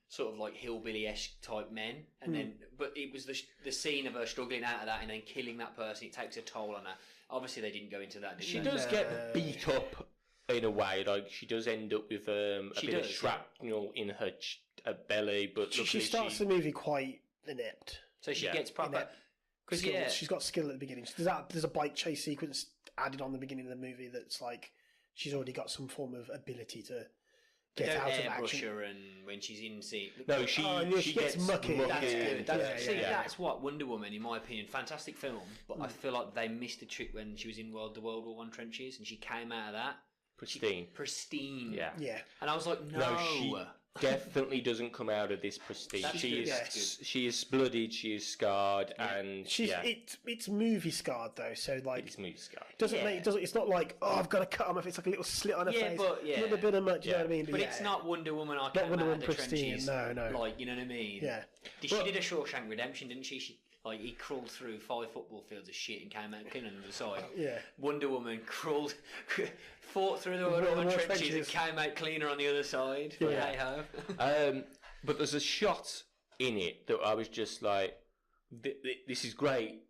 sort of like hillbilly-esque type men, and then but it was the scene of her struggling out of that and then killing that person. It takes a toll on her. Obviously, they didn't go into that. She does get beat up in a way. Like she does end up with a bit of shrapnel in her belly, but she starts the movie quite inept. So she gets proper. Because she's got skill at the beginning. There's a bike chase sequence added on the beginning of the movie that's like she's already got some form of ability to get out of action. Her and when she's in scene. No, she gets mucky. That's good. That's what Wonder Woman, in my opinion, fantastic film. But I feel like they missed a trick when she was in the World War One trenches and she came out of that pristine. Yeah. And I was like, no. She definitely doesn't come out of this pristine. She is bloodied. She is scarred, and it's movie scarred though. So like, it's movie scarred. It's not like I've got to cut her off. It's like a little slit on her face. But not a bit of much. You know what I mean? But it's not Wonder Woman. I came out of the trenches. No. Like, you know what I mean? Yeah. She did a Shawshank Redemption, didn't she? He crawled through 5 football fields of shit and came out clean on the other side. Yeah. Wonder Woman fought through the World War trenches and came out cleaner on the other side. Hey ho. But there's a shot in it that I was just like, this is great.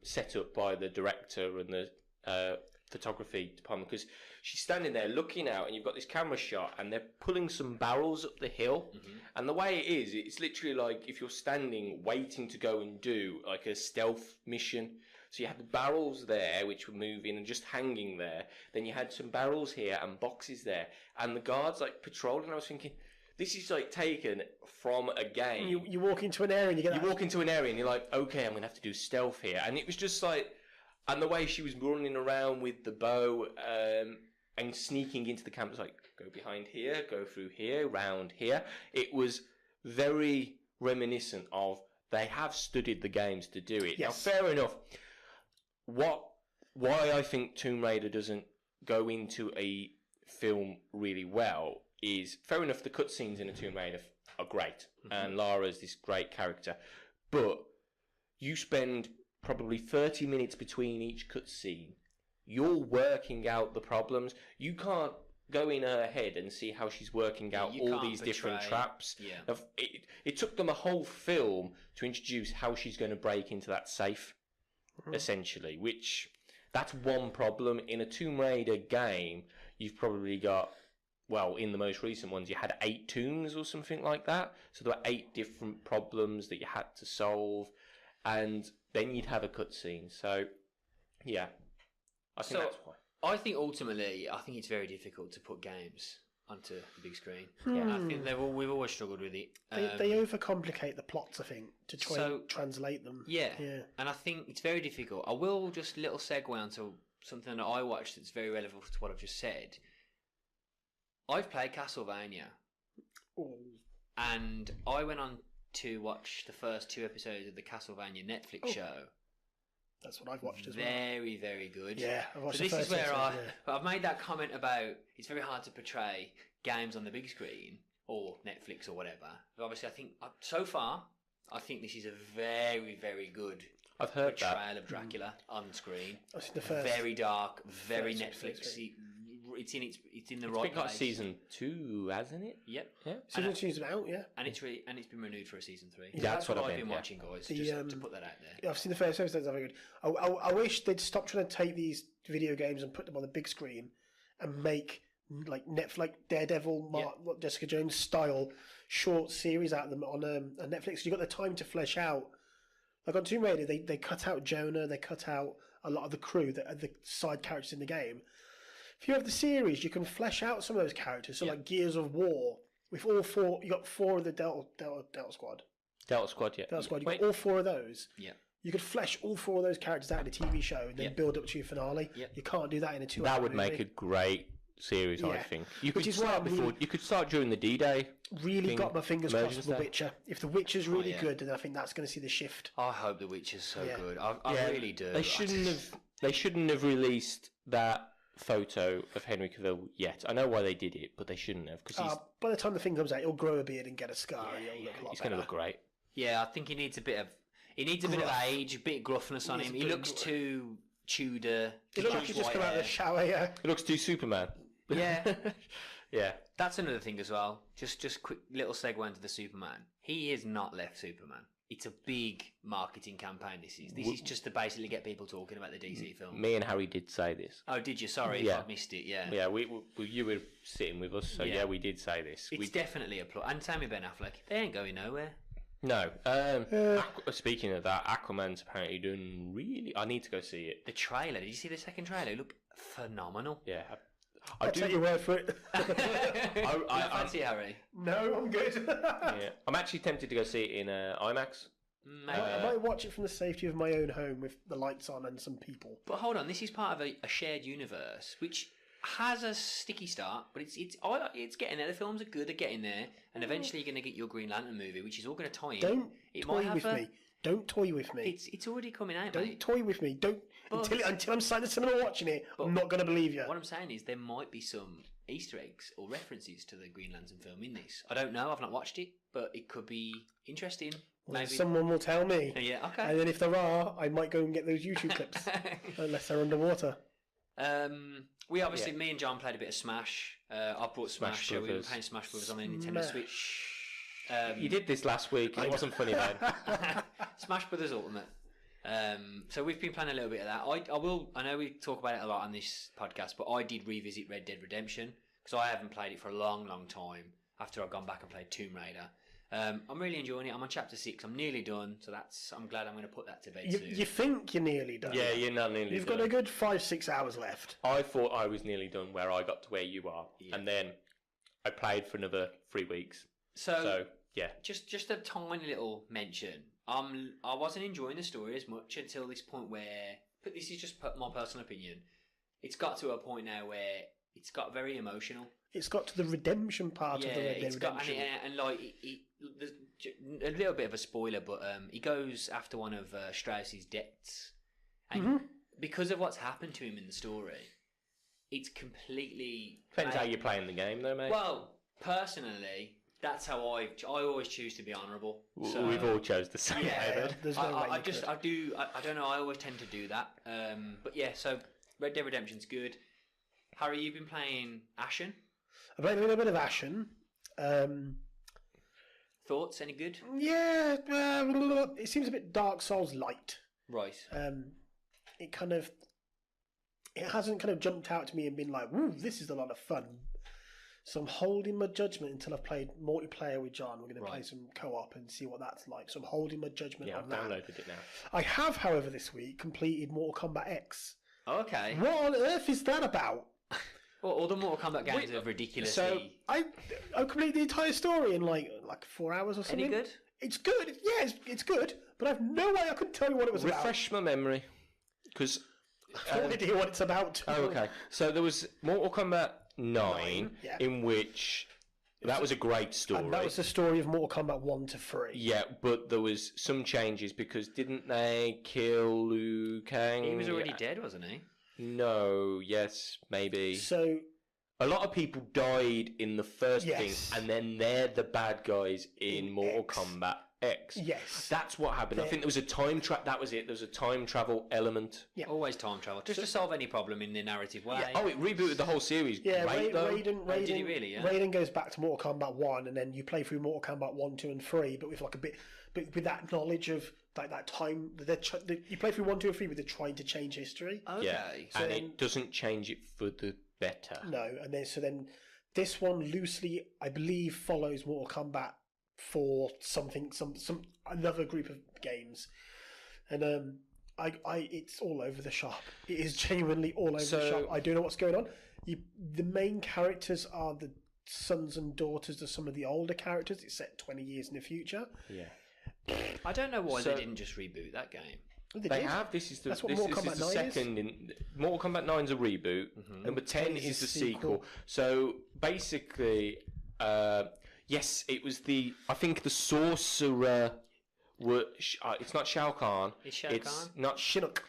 Set up by the director and the photography department, because she's standing there looking out and you've got this camera shot and they're pulling some barrels up the hill, and the way it is, it's literally like if you're standing waiting to go and do like a stealth mission. So you had the barrels there which were moving and just hanging there, then you had some barrels here and boxes there, and the guards like patrolling. I was thinking, this is like taken from a game. You walk into an area and walk into an area and you're like, okay, I'm going to have to do stealth here. And it was just like, and the way she was running around with the bow and sneaking into the camp, was like, go behind here, go through here, round here. It was very reminiscent of, they have studied the games to do it. Yes. Now, fair enough. Why I think Tomb Raider doesn't go into a film really well is, fair enough, the cutscenes in a Tomb Raider are great, and Lara's this great character, but you spend probably 30 minutes between each cutscene. You're working out the problems. You can't go in her head and see how she's working out all these different traps. Yeah. It took them a whole film to introduce how she's going to break into that safe, essentially, which that's one problem. In a Tomb Raider game, you've probably got, well, in the most recent ones, you had 8 tombs or something like that. So there were 8 different problems that you had to solve, and then you'd have a cutscene. So, yeah, I think that's why. I think ultimately, it's very difficult to put games onto the big screen. Yeah, I think we've always struggled with it. They overcomplicate the plots, I think, to try and translate them. Yeah, and I think it's very difficult. I will just a little segue onto something that I watched that's very relevant to what I've just said. I've played Castlevania, and I went on to watch the first 2 episodes of the Castlevania Netflix show. That's what I've watched as well. Very, very good. Yeah, I've watched so the this first is where episode, I've made that comment about it's very hard to portray games on the big screen or Netflix or whatever. But obviously, I think so far, I think this is a very, very good I've heard portrayal of Dracula on screen. I've seen the first. Very dark, very first Netflix. It's in the It's right been like place. season 2, hasn't it? Yep. Yeah. Season 2's out, yeah. And it's been renewed for a season 3. Yeah, That's what I've meant, been yeah. watching, guys. The, just to put that out there. Yeah, I've seen the first episodes. Very good. I wish they'd stop trying to take these video games and put them on the big screen and make like Daredevil, Jessica Jones style short series out of them on Netflix. You've got the time to flesh out. Like on Tomb Raider, they cut out Jonah, they cut out a lot of the crew that are the side characters in the game. If you have the series, you can flesh out some of those characters. So like Gears of War, with all 4, you got 4 of the Delta Squad. Delta Squad, yeah. Delta Squad, you got all 4 of those. Yeah. You could flesh all 4 of those characters out in a TV show and then build up to your finale. Yeah. You can't do that in a 2-hour That would movie. make a great series, I Yeah. think. You Which could is why start I'm really- you could start during the D-Day. Really thing, got my fingers crossed emergence for The day. Witcher. If The Witcher's really yeah. good, then I think that's going to see the shift. I hope The Witch is so Yeah. good. I really do. They shouldn't have released that photo of Henry Cavill yet. I know why they did it, but they shouldn't have, because By the time the thing comes out, he'll grow a beard and get a scar. and he'll look a lot he's going to better. look great. Yeah, I think he needs a bit of age, a bit of gruffness on He him. needs He a bit looks of too Tudor. He looks like he just white come out of the hair. shower, yeah. It looks too Superman. Yeah. Yeah. That's another thing as well. Just quick little segue into the Superman. He is not left Superman. It's a big marketing campaign. This is just to basically get people talking about the DC film. Me and Harry did say this. Oh, did you? Sorry Yeah. if I missed it. Yeah. Yeah, you were sitting with us, so Yeah. we did say this. It's definitely a plot. And Sammy Ben Affleck, they ain't going nowhere. No. Speaking of that, Aquaman's apparently doing really... I need to go see it. The trailer. Did you see the second trailer? It looked phenomenal. Yeah. I'll take your word for it. I fancy it, Harry. No, I'm good. Yeah. I'm actually tempted to go see it in IMAX. Maybe. I might watch it from the safety of my own home with the lights on and some people. But hold on, this is part of a shared universe, which has a sticky start, but it's getting there. The films are good at getting there, and eventually you're going to get your Green Lantern movie, which is all going to tie in. Don't It toy might have with me. Don't toy with me. It's already coming out, Don't mate. toy with me. Don't until I'm sat in the cinema watching it. I'm not going to believe you. What I'm saying is there might be some Easter eggs or references to the Green Lantern film in this. I don't know. I've not watched it, but it could be interesting. Well, Maybe. someone will tell me. Yeah. Okay. And then if there are, I might go and get those YouTube clips. Unless they're underwater. We obviously, me and John played a bit of Smash. I brought Smash. We were Brothers. playing Smash Brothers on the Nintendo Switch. You did this last week, and it wasn't funny, man. Smash Brothers Ultimate. So we've been playing a little bit of that. I know we talk about it a lot on this podcast, but I did revisit Red Dead Redemption because I haven't played it for a long, long time. After I've gone back and played Tomb Raider, I'm really enjoying it. I'm on chapter 6. I'm nearly done, so I'm glad I'm going to put that to bed soon. You think you're nearly done. Yeah, you're not nearly You've done. got a good 5-6 hours left. I thought I was nearly done where I got to where you are, and then I played for another 3 weeks. So yeah. Just a tiny little mention. I wasn't enjoying the story as much until this point where, but this is just my personal opinion. It's got to a point now where it's got very emotional. It's got to the redemption part of the Red Dead Redemption. And like there's a little bit of a spoiler, but he goes after one of Strauss's debts, and because of what's happened to him in the story, it's completely Depends how you're playing the game, though, mate. Well, personally, that's how I always choose to be honourable. So, We've all chose the same way, then. There's no way I you just could. I don't know. I always tend to do that. But yeah, so Red Dead Redemption's good. Harry, you've been playing Ashen. I played a little bit of Ashen. Thoughts? Any good? Yeah, it seems a bit Dark Souls light. Right. It hasn't kind of jumped out to me and been like, "Woo, this is a lot of fun." So I'm holding my judgment until I've played multiplayer with John. We're going to play some co-op and see what that's like. So I'm holding my judgment Yeah, on I've that. downloaded it now. I have, however, this week completed Mortal Kombat X. Okay. What on earth is that about? Well, all the Mortal Kombat games are ridiculously... so- I completed the entire story in like 4 hours or something. Any good? It's good. Yeah, it's good. But I've no way I couldn't tell you what it was Refresh my memory, because. about. I have no idea what it's about. Oh, okay. So there was Mortal Kombat 9, yeah. in which that was a great story. And that was the story of Mortal Kombat 1 to 3. Yeah, but there was some changes because didn't they kill Liu Kang? He was already dead, wasn't he? No, yes, maybe. So A lot of people died in the first Yes. thing, and then they're the bad guys in Mortal X. Kombat X. yes, That's what happened. I think there was a time that was it. There was a time travel element. Yeah. Always time travel. Just to solve any problem in the narrative way. Oh, it rebooted the whole series. yeah. Great, though. Raiden, Oh, did he really, yeah? Raiden goes back to Mortal Kombat 1, and then you play through Mortal Kombat 1, 2, and 3, but with like a bit, but with that knowledge of like that time. You play through 1, 2, and 3 with the trying to change history. Okay. Yeah, So and then- it doesn't change it for the better. No, and then this one loosely, I believe, follows Mortal Kombat for something, some another group of games, and it's all over the shop. It is genuinely all over the So- shop. I don't know what's going on. The main characters are the sons and daughters of some of the older characters. It's set 20 years in the future. Yeah, I don't know why So- they didn't just reboot that game. they did. have. This is the That's what this, Mortal this is the Kombat 9 is. second in Mortal Kombat 9's a reboot. Number 10 is the sequel. So basically, yes, it was I think the sorcerer. It's not Shao Kahn. Is Shao It's Kahn? not Shinnok.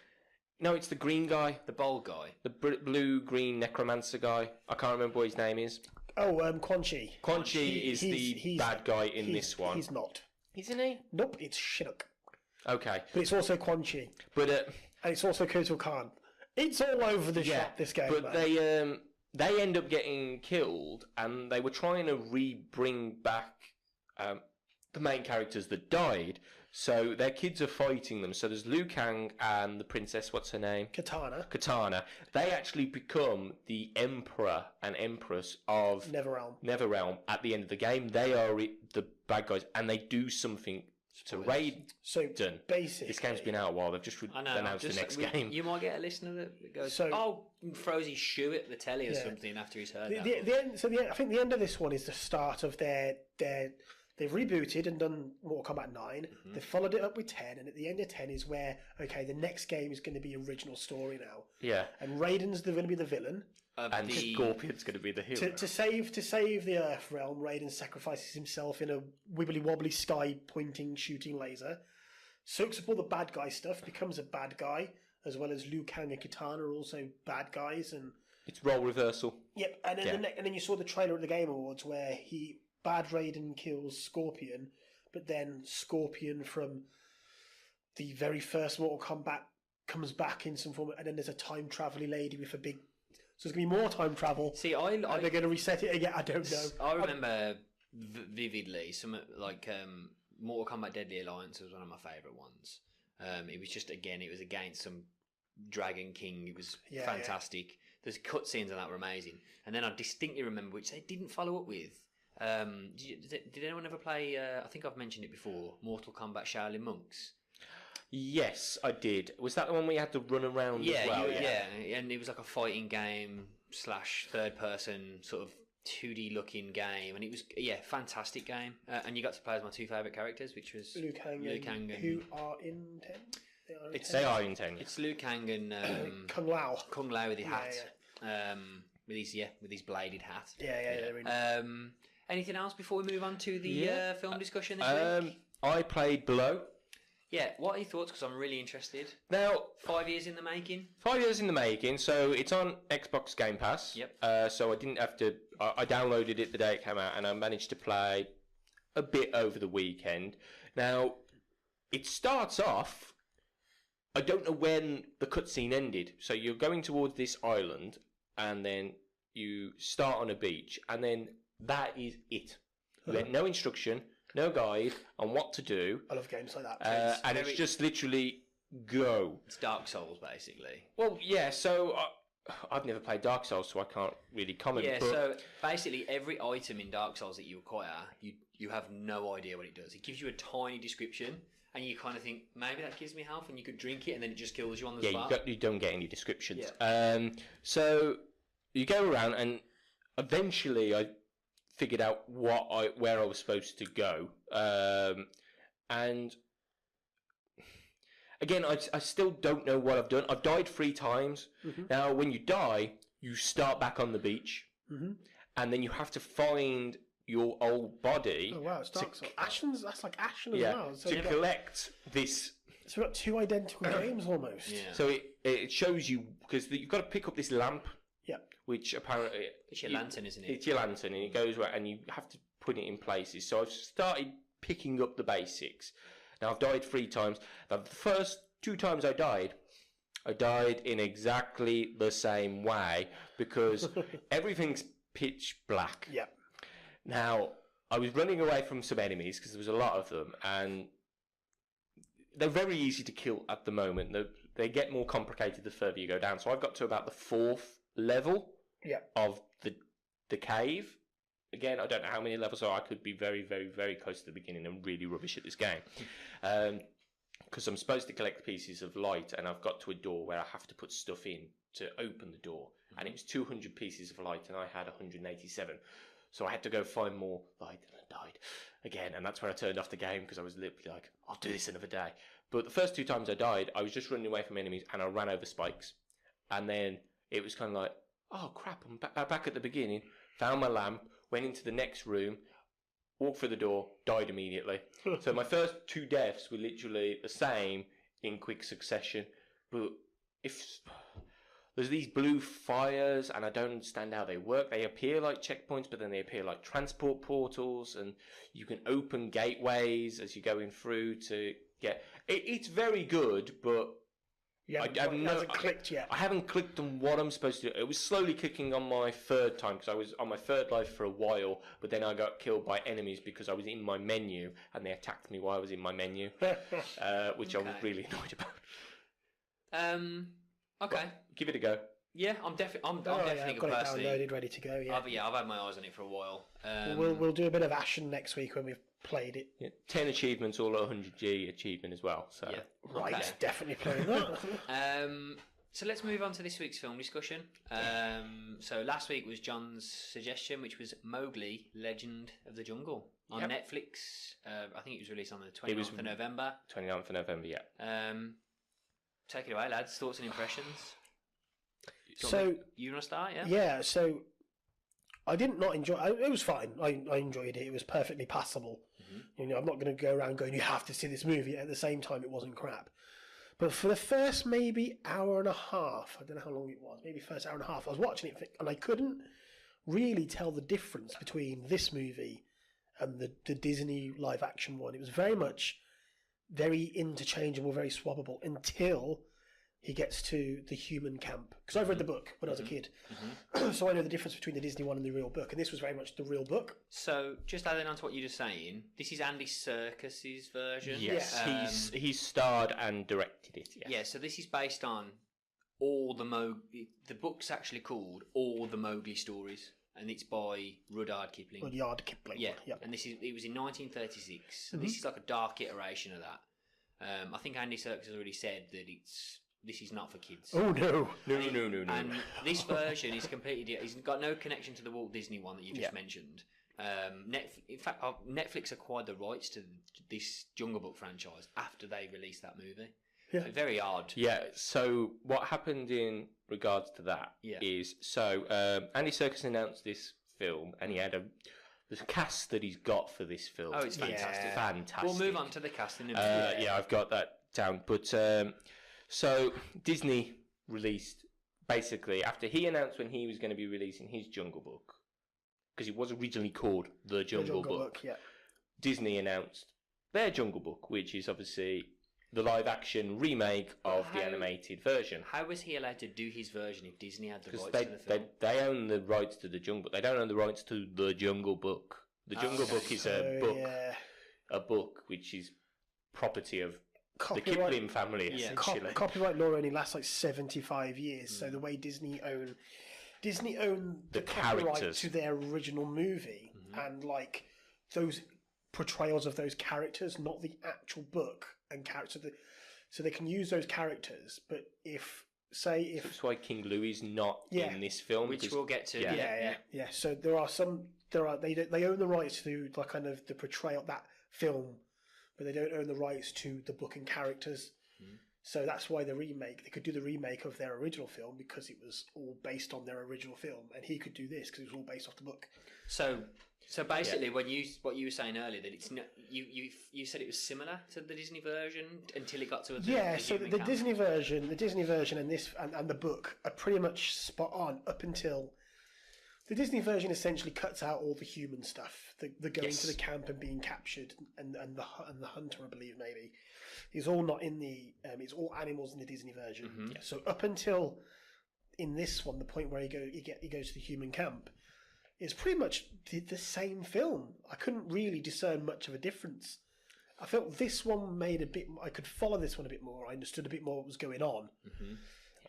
No, it's the green guy, The bold guy. the blue green necromancer guy. I can't remember what his name is. Oh, Quan Chi. Quan Chi is the bad guy in this one, He's not. isn't he? Nope, it's Shinnok. Okay, But it's also Quan Chi. but And it's also Kotal Khan. It's all over the shop, this game. but man. they end up getting killed, and they were trying to bring back the main characters that died. So their kids are fighting them. So there's Liu Kang and the princess. What's her name? Katana, Katana. They actually become the emperor and empress of Neverrealm. Neverrealm at the end of the game. They are the bad guys, and they do something to Raiden. So basically, This game's been out a while. They've just I know. announced the next game. You might get a listener that goes, So- throws his shoe at the telly or Yeah. something after he's heard the, that. the, the end. So I think the end of this one is the start of they've rebooted and done Mortal Kombat 9. They followed it up with 10, and at the end of 10 is where the next game is going to be original story now, Yeah, and Raiden's going to be the villain. and Scorpion's going to be the hero. To save the Earth realm, Raiden sacrifices himself in a wibbly wobbly sky pointing shooting laser, soaks up all the bad guy stuff, becomes a bad guy, as well as Liu Kang and Kitana are also bad guys, and It's role reversal. yep. And then and then you saw the trailer at the Game Awards where Bad Raiden kills Scorpion, but then Scorpion from the very first Mortal Kombat comes back in some form, and then there's a time traveling lady with a big. So there's gonna be more time travel. See, Are they going to reset it again? I don't know. I remember vividly some Mortal Kombat Deadly Alliance was one of my favourite ones. It was just it was against some Dragon King. It was fantastic. There's cutscenes and that were amazing. And then I distinctly remember which they didn't follow up with. Did anyone ever play? I think I've mentioned it before. Mortal Kombat Shaolin Monks. Yes, I did. Was that the one where you had to run around as well? And it was like a fighting game / third person sort of 2D looking game, and it was fantastic game. And you got to play as my two favourite characters, which was Liu Kang and who are in 10? They are in 10. It's Liu Kang and Kung Lao. Kung Lao with the hat. With his bladed hat. They're in. Anything else before we move on to the film discussion this week? I played Below. Yeah, what are your thoughts? Because I'm really interested. Now, 5 years in the making. 5 years in the making, so it's on Xbox Game Pass. Yep. So I didn't have to. I downloaded it the day it came out, and I managed to play a bit over the weekend. Now, it starts off. I don't know when the cutscene ended. So you're going towards this island, and then you start on a beach, and then that is it. You had no instruction, no guide on what to do. I love games like that. And it's just literally go. It's Dark Souls, basically. Well, yeah, so I've never played Dark Souls, so I can't really comment. Yeah, but so basically every item in Dark Souls that you acquire, you have no idea what it does. It gives you a tiny description, and you kind of think maybe that gives me health, and you could drink it, and then it just kills you on the spot. Yeah, you don't get any descriptions. Yeah. So you go around, and eventually I figured out where I was supposed to go, and again, I still don't know what I've done. I've died 3 times. Now, when you die, you start back on the beach, and then you have to find your old body. Oh wow, it's dark. So Ashen's, that's like Ashen as well. So to collect this. So we've got 2 identical games almost. Yeah. So it shows you, because you've got to pick up this lamp. Yeah. Which apparently It's your lantern, isn't it? It's your lantern, and it goes right, and you have to put it in places. So I've started picking up the basics. Now I've died 3 times. Now the first 2 times I died in exactly the same way, because everything's pitch black. Yeah. Now I was running away from some enemies because there was a lot of them, and they're very easy to kill at the moment. They get more complicated the further you go down. So I've got to about the 4th level of the cave. Again, I don't know how many levels are. I could be very, very, very close to the beginning. I'm really rubbish at this game. Because I'm supposed to collect pieces of light, and I've got to a door where I have to put stuff in to open the door. And it was 200 pieces of light, and I had 187. So I had to go find more light, and I died again. And that's when I turned off the game, because I was literally like, I'll do this another day. But the first 2 times I died, I was just running away from enemies, and I ran over spikes. And then it was kind of like, oh crap, I'm back at the beginning. Found my lamp, went into the next room, walked through the door, died immediately. So my first 2 deaths were literally the same in quick succession. But if there's these blue fires, and I don't understand how they work. They appear like checkpoints, but then they appear like transport portals, and you can open gateways as you're going through to get. It's very good, but It hasn't clicked yet. I haven't clicked on what I'm supposed to do. It was slowly clicking on my 3rd time, because I was on my 3rd life for a while, but then I got killed by enemies because I was in my menu, and they attacked me while I was in my menu, which I was really annoyed about. Okay. Give it a go. Yeah, I'm definitely. I'm I've definitely got it personally. downloaded, ready to go. Yeah. I've had my eyes on it for a while. We'll do a bit of Ashen next week when we've played it. Yeah, 10 achievements, all at 100G achievement as well. So Yeah. Right, Okay. definitely playing that. So let's move on to this week's film discussion. So last week was John's suggestion, which was Mowgli, Legend of the Jungle on Netflix. I think it was released on the 29th of November. 29th of November, yeah. Take it away, lads. Thoughts and impressions. So you want to start? Yeah. yeah, so I did not enjoy. It was fine. I enjoyed it. It was perfectly passable. You know, I'm not going to go around going, "You have to see this movie." At the same time, it wasn't crap. But for the first maybe hour and a half, I don't know how long it was. Maybe first hour and a half, I was watching it, and I couldn't really tell the difference between this movie and the Disney live action one. It was very interchangeable, very swappable until he gets to the human camp. Because I've read the book when I was a kid, so I know the difference between the Disney one and the real book. And this was very much the real book. So just adding on to what you're just saying, this is Andy Serkis's version. Yes, he's starred and directed it. Yes. Yeah, so this is based on all the Mowgli. The book's actually called All the Mowgli Stories, and it's by Rudyard Kipling. Rudyard Kipling. Yeah, Yep. and it was in 1936. So this is like a dark iteration of that. I think Andy Serkis has already said that this is not for kids. Oh no. No. And this version is completely. He's got no connection to the Walt Disney one that you just mentioned. In fact, Netflix acquired the rights to this Jungle Book franchise after they released that movie. Yeah. So very odd. Yeah, so what happened in regards to that is, Andy Serkis announced this film, and he had the cast that he's got for this film. Oh, it's fantastic. Yeah. Fantastic. We'll move on to the casting in a minute. Yeah, I've got that down. But so Disney released, basically, after he announced when he was going to be releasing his Jungle Book, because it was originally called The Jungle Book. Yeah. Disney announced their Jungle Book, which is obviously the live-action remake of the animated version. How was he allowed to do his version if Disney had the rights Because to the film? they own the rights to the Jungle. They don't own the rights to the Jungle Book. The Jungle Book is a book which is property of the Kipling family, essentially. Copyright law only lasts like 75 years, so the way Disney own the copyright characters to their original movie, and like those portrayals of those characters, not the actual book and characters. So they can use those characters, but if That's why King Louis is not in this film, which we'll get to. Yeah. So they own the rights to like kind of the portrayal of that film, but they don't own the rights to the book and characters. So that's why they could do the remake of their original film because it was all based on their original film, and he could do this because it was all based off the book. So basically, what you were saying earlier, that it's not, you said it was similar to the Disney version until it got to the Disney version, and this and the book are pretty much spot on up until the Disney version essentially cuts out all the human stuff, the going to the camp and being captured, and the hunter, I believe maybe, is all not in the it's all animals in the Disney version. So up until in this one, the point where he goes to the human camp. It's pretty much the same film. I couldn't really discern much of a difference. I felt this one made a bit. I could follow this one a bit more. I understood a bit more what was going on,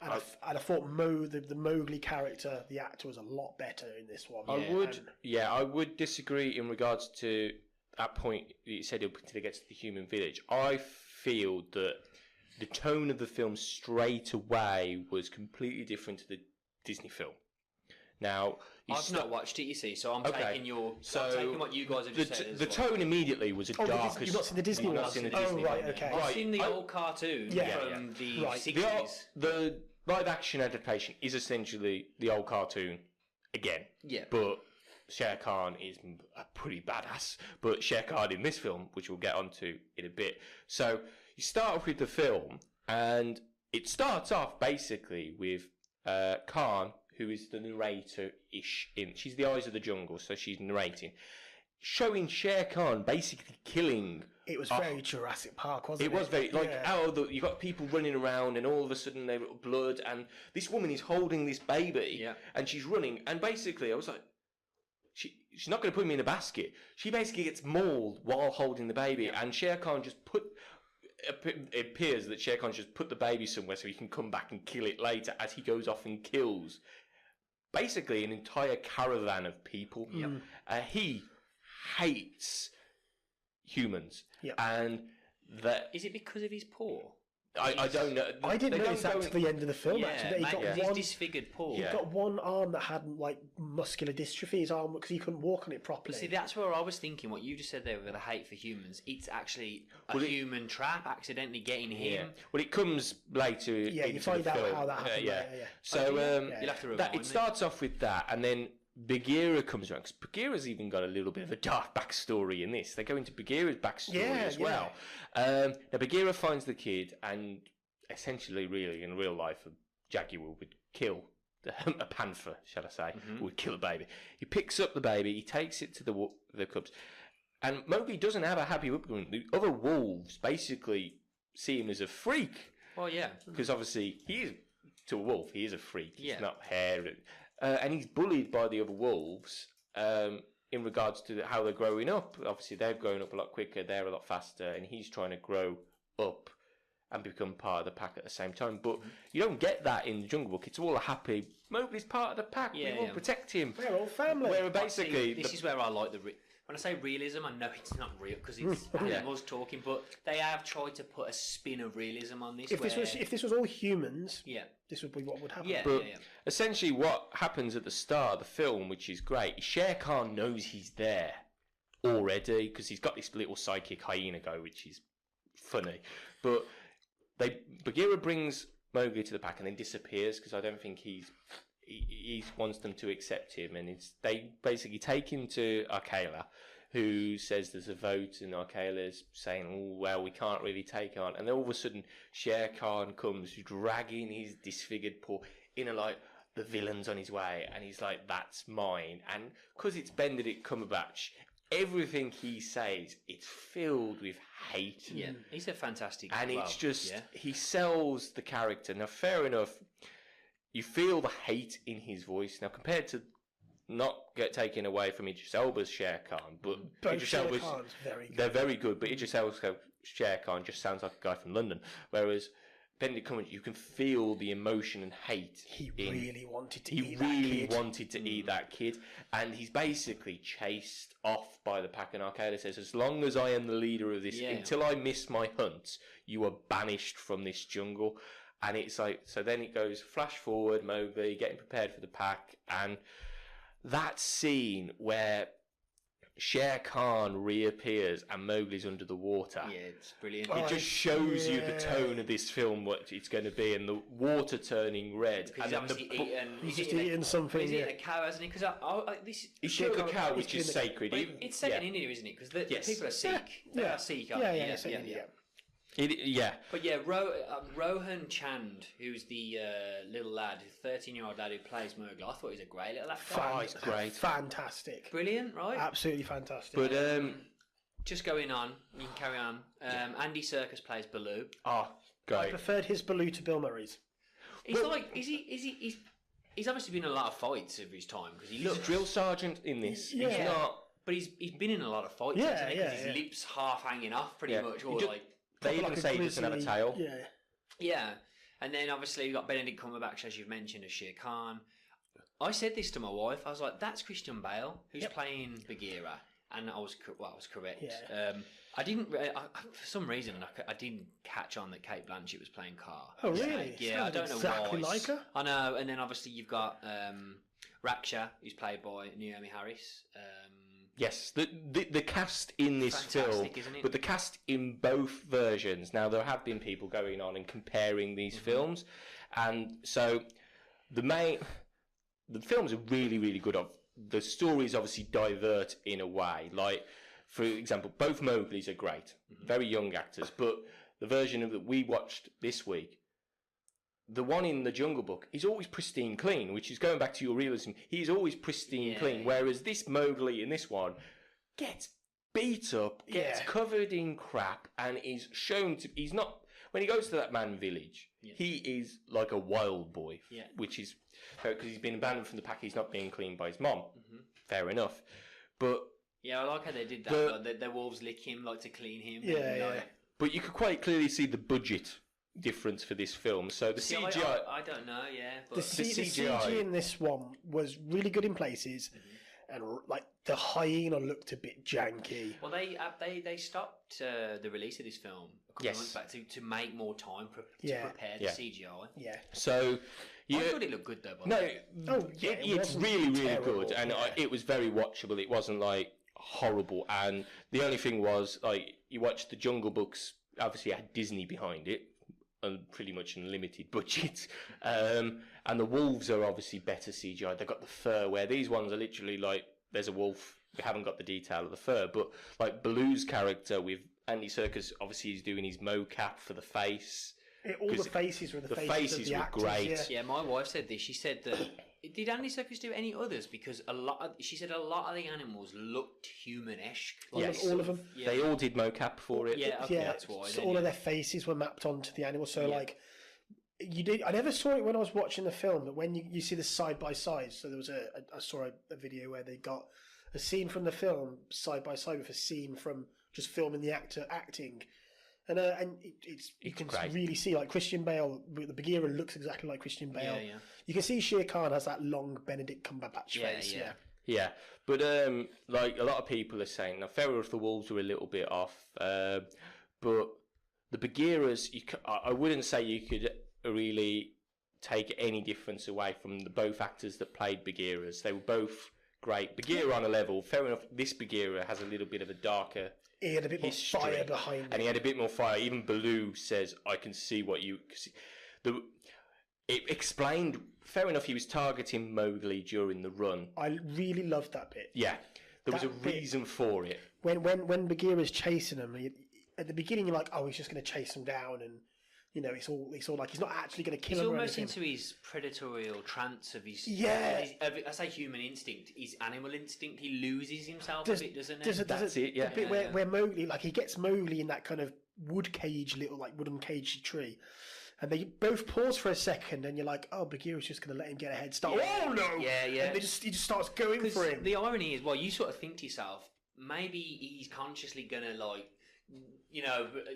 and I thought the Mowgli character, the actor, was a lot better in this one. I would disagree in regards to that point. You said up until it gets to the human village. I feel that the tone of the film straight away was completely different to the Disney film. Now, I've not watched it, you see, so I'm taking what you guys have just said. The tone immediately was a darker. You've not seen the Disney one? Okay. I've seen the old cartoon from the 60s. The live action adaptation is essentially the old cartoon again. Yeah. But Shere Khan is a pretty badass. But Shere Khan in this film, which we'll get onto in a bit. So you start off with the film, and it starts off basically with Khan, who is the narrator-ish she's the eyes of the jungle, so she's narrating, showing Shere Khan basically killing. It was very Jurassic Park, wasn't it? It was very you got people running around, and all of a sudden they've got blood, and this woman is holding this baby, and she's running, and basically I was like, she's not going to put him in a basket. She basically gets mauled while holding the baby, and Shere Khan it appears that Shere Khan just put the baby somewhere so he can come back and kill it later as he goes off and kills basically an entire caravan of people. He hates humans. And that... Is it because of his paw? I don't know. I didn't notice that to the end of the film. Actually, his disfigured paw. He got one arm that had like muscular dystrophy. His arm because he couldn't walk on it properly. See, that's where I was thinking. What you just said there with the hate for humans. It's actually a human trap accidentally getting him. Well, it comes later. Yeah, you find out how that happened. So you'll have to rewind it starts off with that, and then Bagheera comes around, because Bagheera's even got a little bit of a dark backstory in this. They go into Bagheera's backstory as well. Now, Bagheera finds the kid, and essentially, really, in real life, a jaguar would kill a panther, shall I say, would kill a baby. He picks up the baby, he takes it to the cubs, and Mowgli doesn't have a happy upbringing. The other wolves basically see him as a freak. Well, yeah. Because obviously, to a wolf, he is a freak. He's not hairy. And he's bullied by the other wolves in regards to how they're growing up. Obviously, they're growing up a lot quicker, they're a lot faster, and he's trying to grow up and become part of the pack at the same time. But you don't get that in the Jungle Book. It's all a happy, Mowgli's part of the pack, we will protect him. We're all family. Where basically... This is where I like when I say realism, I know it's not real because it's animals talking, but they have tried to put a spin of realism on this. If this was all humans, this would be what would happen. But essentially, what happens at the start of the film, which is great, Shere Khan knows he's there already because he's got this little psychic hyena go, which is funny. But Bagheera brings Mowgli to the pack and then disappears because I don't think he wants them to accept him, and they basically take him to Arkela, who says there's a vote, and Arkela's saying, "Oh well, we can't really take on." And then all of a sudden, Shere Khan comes dragging his disfigured paw in the villain's on his way, and he's like, "That's mine." And because it's Benedict Cumberbatch, everything he says, it's filled with hate. Yeah, he's a fantastic. And it's just he sells the character. Now, fair enough. You feel the hate in his voice. Now, compared to not get taken away from Idris Elba's Shere Khan, but Idris Elba's, very good. They're very good, but Idris Elba's Shere Khan just sounds like a guy from London. Whereas Benedict Cumberbatch, you can feel the emotion and hate. He really wanted to He eat that really kid. wanted to eat that kid, and he's basically chased off by the pack. And Arcada says, "As long as I am the leader of this, until I miss my hunt, you are banished from this jungle." And it's like, so then it goes flash forward, Mowgli getting prepared for the pack, and that scene where Shere Khan reappears and Mowgli's under the water. Yeah, it's brilliant. It just shows you the tone of this film, what it's going to be, and the water turning red. And He's just eating something. He's eating a cow, hasn't he? Because he's eating a cow, which is sacred. It's set in India, isn't it? Because the people are Sikh. They are Sikh. Yeah. But yeah, Rohan Chand, who's the little lad, 13-year-old lad who plays Mowgli, I thought he was a great little actor. He's great. Fantastic. Brilliant, right? Absolutely fantastic. But just going on, you can carry on. Andy Serkis plays Baloo. Oh, I great. preferred his Baloo to Bill Murray's. He's he's obviously been in a lot of fights over his time because He's a drill sergeant in this. Yeah. He's not. But he's been in a lot of fights, hasn't he? Because his lips half hanging off, pretty much, or like. They even say he doesn't have a tail. Yeah. And then obviously you've got Benedict Cumberbatch, as you've mentioned, as Shere Khan. I said this to my wife. I was like, "That's Christian Bale who's playing Bagheera," and I was correct. Yeah. I didn't for some reason I didn't catch on that Cate Blanchett was playing Car. Oh really? Yeah, I don't know exactly why. like her. I know. And then obviously you've got Raksha, who's played by Naomi Harris. Yes, the cast in this film, isn't it? but the cast in both versions. Now there have been people going on and comparing these films, and so the films are really, really good. The stories obviously divert in a way. Like, for example, both Mowglis are great, very young actors, but the version that we watched this week, the one in the Jungle Book, is always pristine clean, which is going back to your realism. He's always pristine clean, whereas this Mowgli in this one gets beat up, gets covered in crap, and is shown to... He's not... When he goes to that man village, he is like a wild boy, which is... Because he's been abandoned from the pack, he's not being cleaned by his mom. Fair enough. But... Yeah, I like how they did that. Like, their wolves lick him, like to clean him. But you could quite clearly see the budget difference for this film. So the CGI... I don't know, but the CGI in this one was really good in places, and like the hyena looked a bit janky. Well, they stopped the release of this film a couple of months back to make more time to prepare the CGI. Yeah. So... I thought it looked good though. It's really, really good, and it was very watchable. It wasn't like horrible, and the only thing was like you watched the Jungle Books. Obviously, it had Disney behind it, and pretty much unlimited budget. And the wolves are obviously better CGI. They've got the fur, where these ones are literally like there's a wolf. We haven't got the detail of the fur, but like Baloo's character with Andy Serkis, obviously he's doing his mocap for the face. All the faces were the faces of the actors, great. Yeah, my wife said this. She said that did Andy Serkis do any others? Because she said a lot of the animals looked human-esque. Yes, all of them. Yeah. They all did mocap for it. Yeah, okay, that's why. So all of their faces were mapped onto the animals. So like, I never saw it when I was watching the film, but when you see the side by side. So there was I saw a video where they got a scene from the film side by side with a scene from just filming the actor acting. And you can great. really see like Christian Bale. The Bagheera looks exactly like Christian Bale. Yeah. You can see Shere Khan has that long Benedict Cumberbatch face. Yeah. But like a lot of people are saying, now fair enough, the wolves were a little bit off, but the Bagheeras, I wouldn't say you could really take any difference away from the both actors that played Bagheeras. They were both great. Bagheera on a level, fair enough. This Bagheera has a little bit of a darker. He had a bit more fire behind him. And he had a bit more fire. Even Baloo says, I can see what you... It explained... Fair enough, he was targeting Mowgli during the run. I really loved that bit. Yeah. There was a reason for it. When Bagheera's chasing him, at the beginning you're like, oh, he's just going to chase him down and... You know, it's all like he's not actually going to kill him. He's almost into his predatorial trance of his. Yeah. I say human instinct. His animal instinct. He loses himself a bit, doesn't he? That's it. Yeah. The bit where Mowgli, like he gets Mowgli in that kind of wood cage, little like wooden cage tree, and they both pause for a second, and you're like, oh, Bagheera's just going to let him get a head start. Oh no! Yeah. And he just starts going for him. The irony is, well, you sort of think to yourself, maybe he's consciously going to like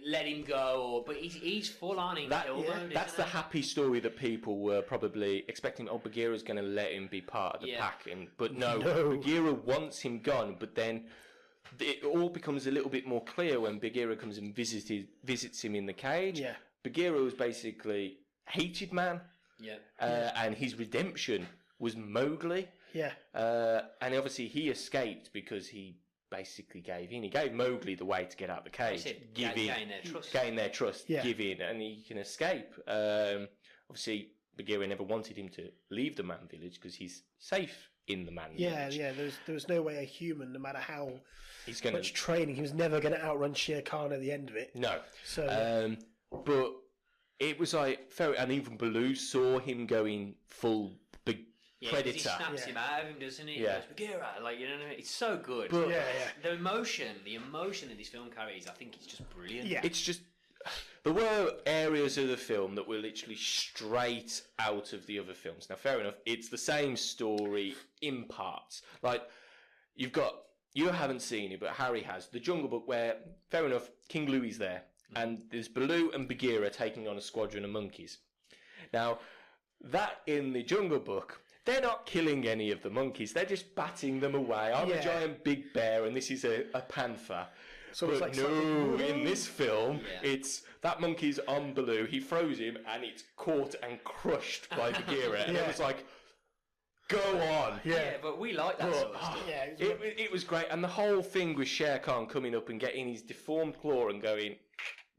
let him go, but he's full on in kill mode. That's the happy story that people were probably expecting. Oh, Bagheera's going to let him be part of the pack, but no, Bagheera wants him gone. But then it all becomes a little bit more clear when Bagheera comes and visits him in the cage. Yeah. Bagheera was basically a hated man. Yeah. And his redemption was Mowgli. Yeah. And obviously he escaped because he basically gave in. He gave Mowgli the way to get out of the cage. Gain their trust, give in, and he can escape. Obviously, Bagheera never wanted him to leave the man village because he's safe in the man village. Yeah. There was no way a human, no matter how he's gonna, much training, he was never going to outrun Shere Khan at the end of it. No. So, but it was like, and even Baloo saw him going full big predator. He snaps him out of him, doesn't he? Yeah. He goes, Bagheera, it's so good. But, the emotion that this film carries, I think it's just brilliant. Yeah. It's just, there were areas of the film that were literally straight out of the other films. Now, fair enough, it's the same story in parts. Like, you haven't seen it, but Harry has. The Jungle Book, where, fair enough, King Louie's there. And there's Baloo and Bagheera taking on a squadron of monkeys. Now, that in the Jungle Book, they're not killing any of the monkeys. They're just batting them away. I'm a giant big bear, and this is a panther. So but it's like in this film, it's that monkey's on Baloo. He throws him, and it's caught and crushed by Bagheera. And it was like, go on. Yeah, but we like that sort of stuff. It was great. And the whole thing with Shere Khan coming up and getting his deformed claw and going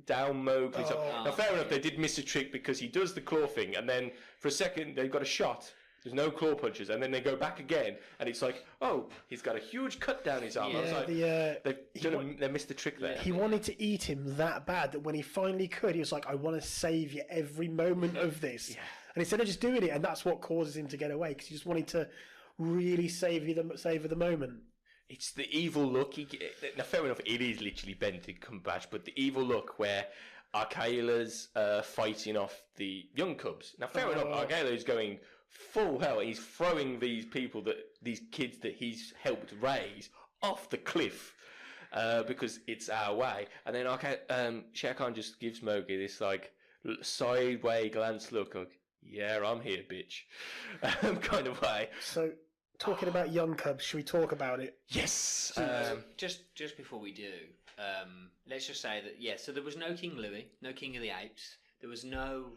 down Mowgli. Now, fair enough, they did miss a trick because he does the claw thing, and then for a second they've got a shot. There's no claw punches, and then they go back again, and it's like, oh, he's got a huge cut down his arm. I was like, they missed the trick there. He wanted to eat him that bad that when he finally could, he was like, I want to save you every moment of this. Yeah. And instead of just doing it, and that's what causes him to get away, because he just wanted to really savor the moment. It's the evil look. Now, fair enough, it is literally Benedict Cumberbatch, but the evil look where Arkayla's fighting off the young cubs. Now, fair enough, Arkayla's going full hell. He's throwing these kids that he's helped raise off the cliff because it's our way. And then Shere Khan just gives Mowgli this like sideways glance look, like, yeah, I'm here, bitch, kind of way. So, talking about young cubs, should we talk about it? Yes. Just before we do, let's just say that so there was no King Louie, no King of the Apes. There was no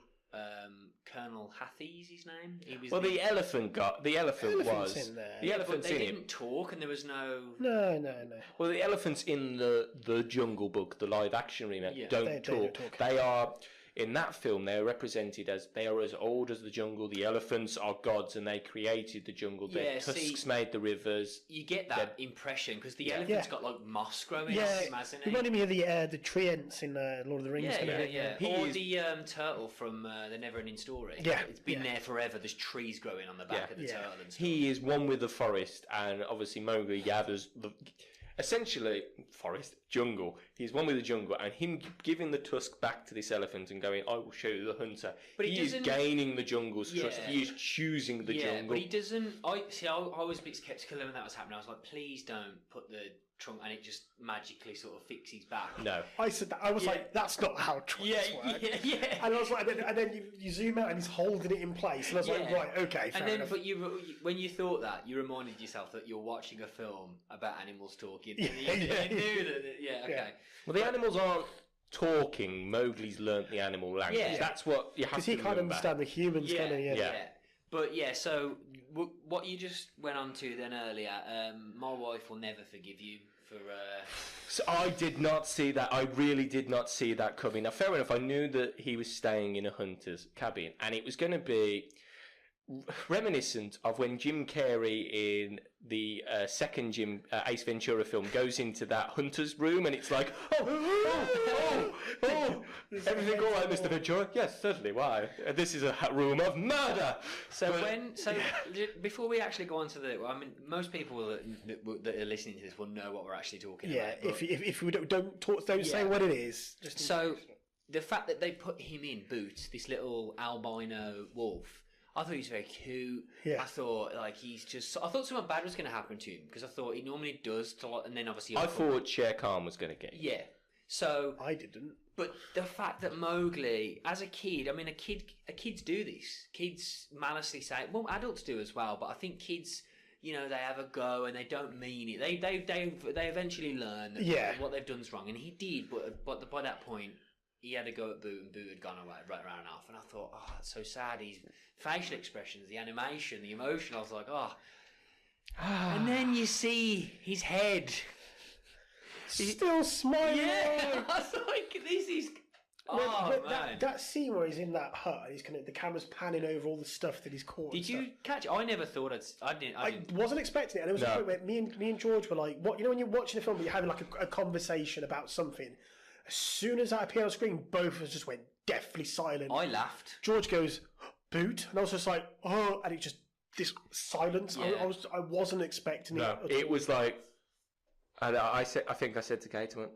Colonel Hathis, his name. The elephant was in there. The elephant's but they in didn't talk, and there was no. No. Well, the elephants in the Jungle Book, the live action remake, don't talk. They are. In that film, they are represented as they are as old as the jungle. The elephants are gods, and they created the jungle. Their tusks made the rivers. You get that impression because the elephant's got like moss growing off him, hasn't it? Reminded me of the tree ants in Lord of the Rings. Or the turtle from the Never-Ending Story. Yeah, it's been there forever. There's trees growing on the back of the turtle and stuff. He is one with the forest, and obviously Mowgli gathers essentially forest, jungle. He's one with the jungle, and him giving the tusk back to this elephant and going, I will show you the hunter. But he is gaining the jungle's trust. He is choosing the jungle. But he doesn't. I was a bit sceptical when that was happening. I was like, please don't put the trunk, and it just magically sort of fixes back. No, I said that. I was like, that's not how trunks work. Yeah. And I was like, and then you zoom out, and he's holding it in place, and I was like, right, okay, fair enough. But when you thought that, you reminded yourself that you're watching a film about animals talking. You knew that. Yeah, okay. Well, the animals aren't talking. Mowgli's learnt the animal language. Yeah. That's what you have to remember. Because he can't understand the humans, kind of. Yeah. But so what you just went on to then earlier, my wife will never forgive you for. So I did not see that. I really did not see that coming. Now, fair enough. I knew that he was staying in a hunter's cabin, and it was going to be reminiscent of when Jim Carrey in the second Ace Ventura film goes into that hunter's room, and it's like, everything all right, Mr. Ventura? Yes, certainly. Why? This is a room of murder. Before we actually go on to most people that are listening to this will know what we're actually talking about. Yeah, if we don't say what it is. The fact that they put him in Boots, this little albino wolf. I thought he was very cute. Yeah. I thought I thought something bad was going to happen to him because I thought he normally does. And then obviously, I thought Shere Khan was going to get him. Yeah. So I didn't. but the fact that Mowgli, as a kid, I mean, kids do this. Kids maliciously say, well, adults do as well. But I think kids, they have a go and they don't mean it. They eventually learn that what they've done is wrong, and he did. But by that point, he had a go at Boo, and Boo had gone away right around off. And I thought, oh, that's so sad. His facial expressions, the animation, the emotion. I was like, oh. And then you see his head. Still smiling. Yeah, I was like, this is. Oh man! That scene where he's in that hut, and he's the camera's panning over all the stuff that he's caught. Did you catch it? I never thought I didn't. I wasn't expecting it, and it was a point where me and George were like, "What?" When you're watching a film, but you're having like a conversation about something. As soon as that appeared on screen, both of us just went deathly silent. I laughed. George goes, "Boot," and I was just like, "Oh!" And it just this silence. Yeah. I wasn't expecting it. No, it was like. And I think I said to Kate, I went,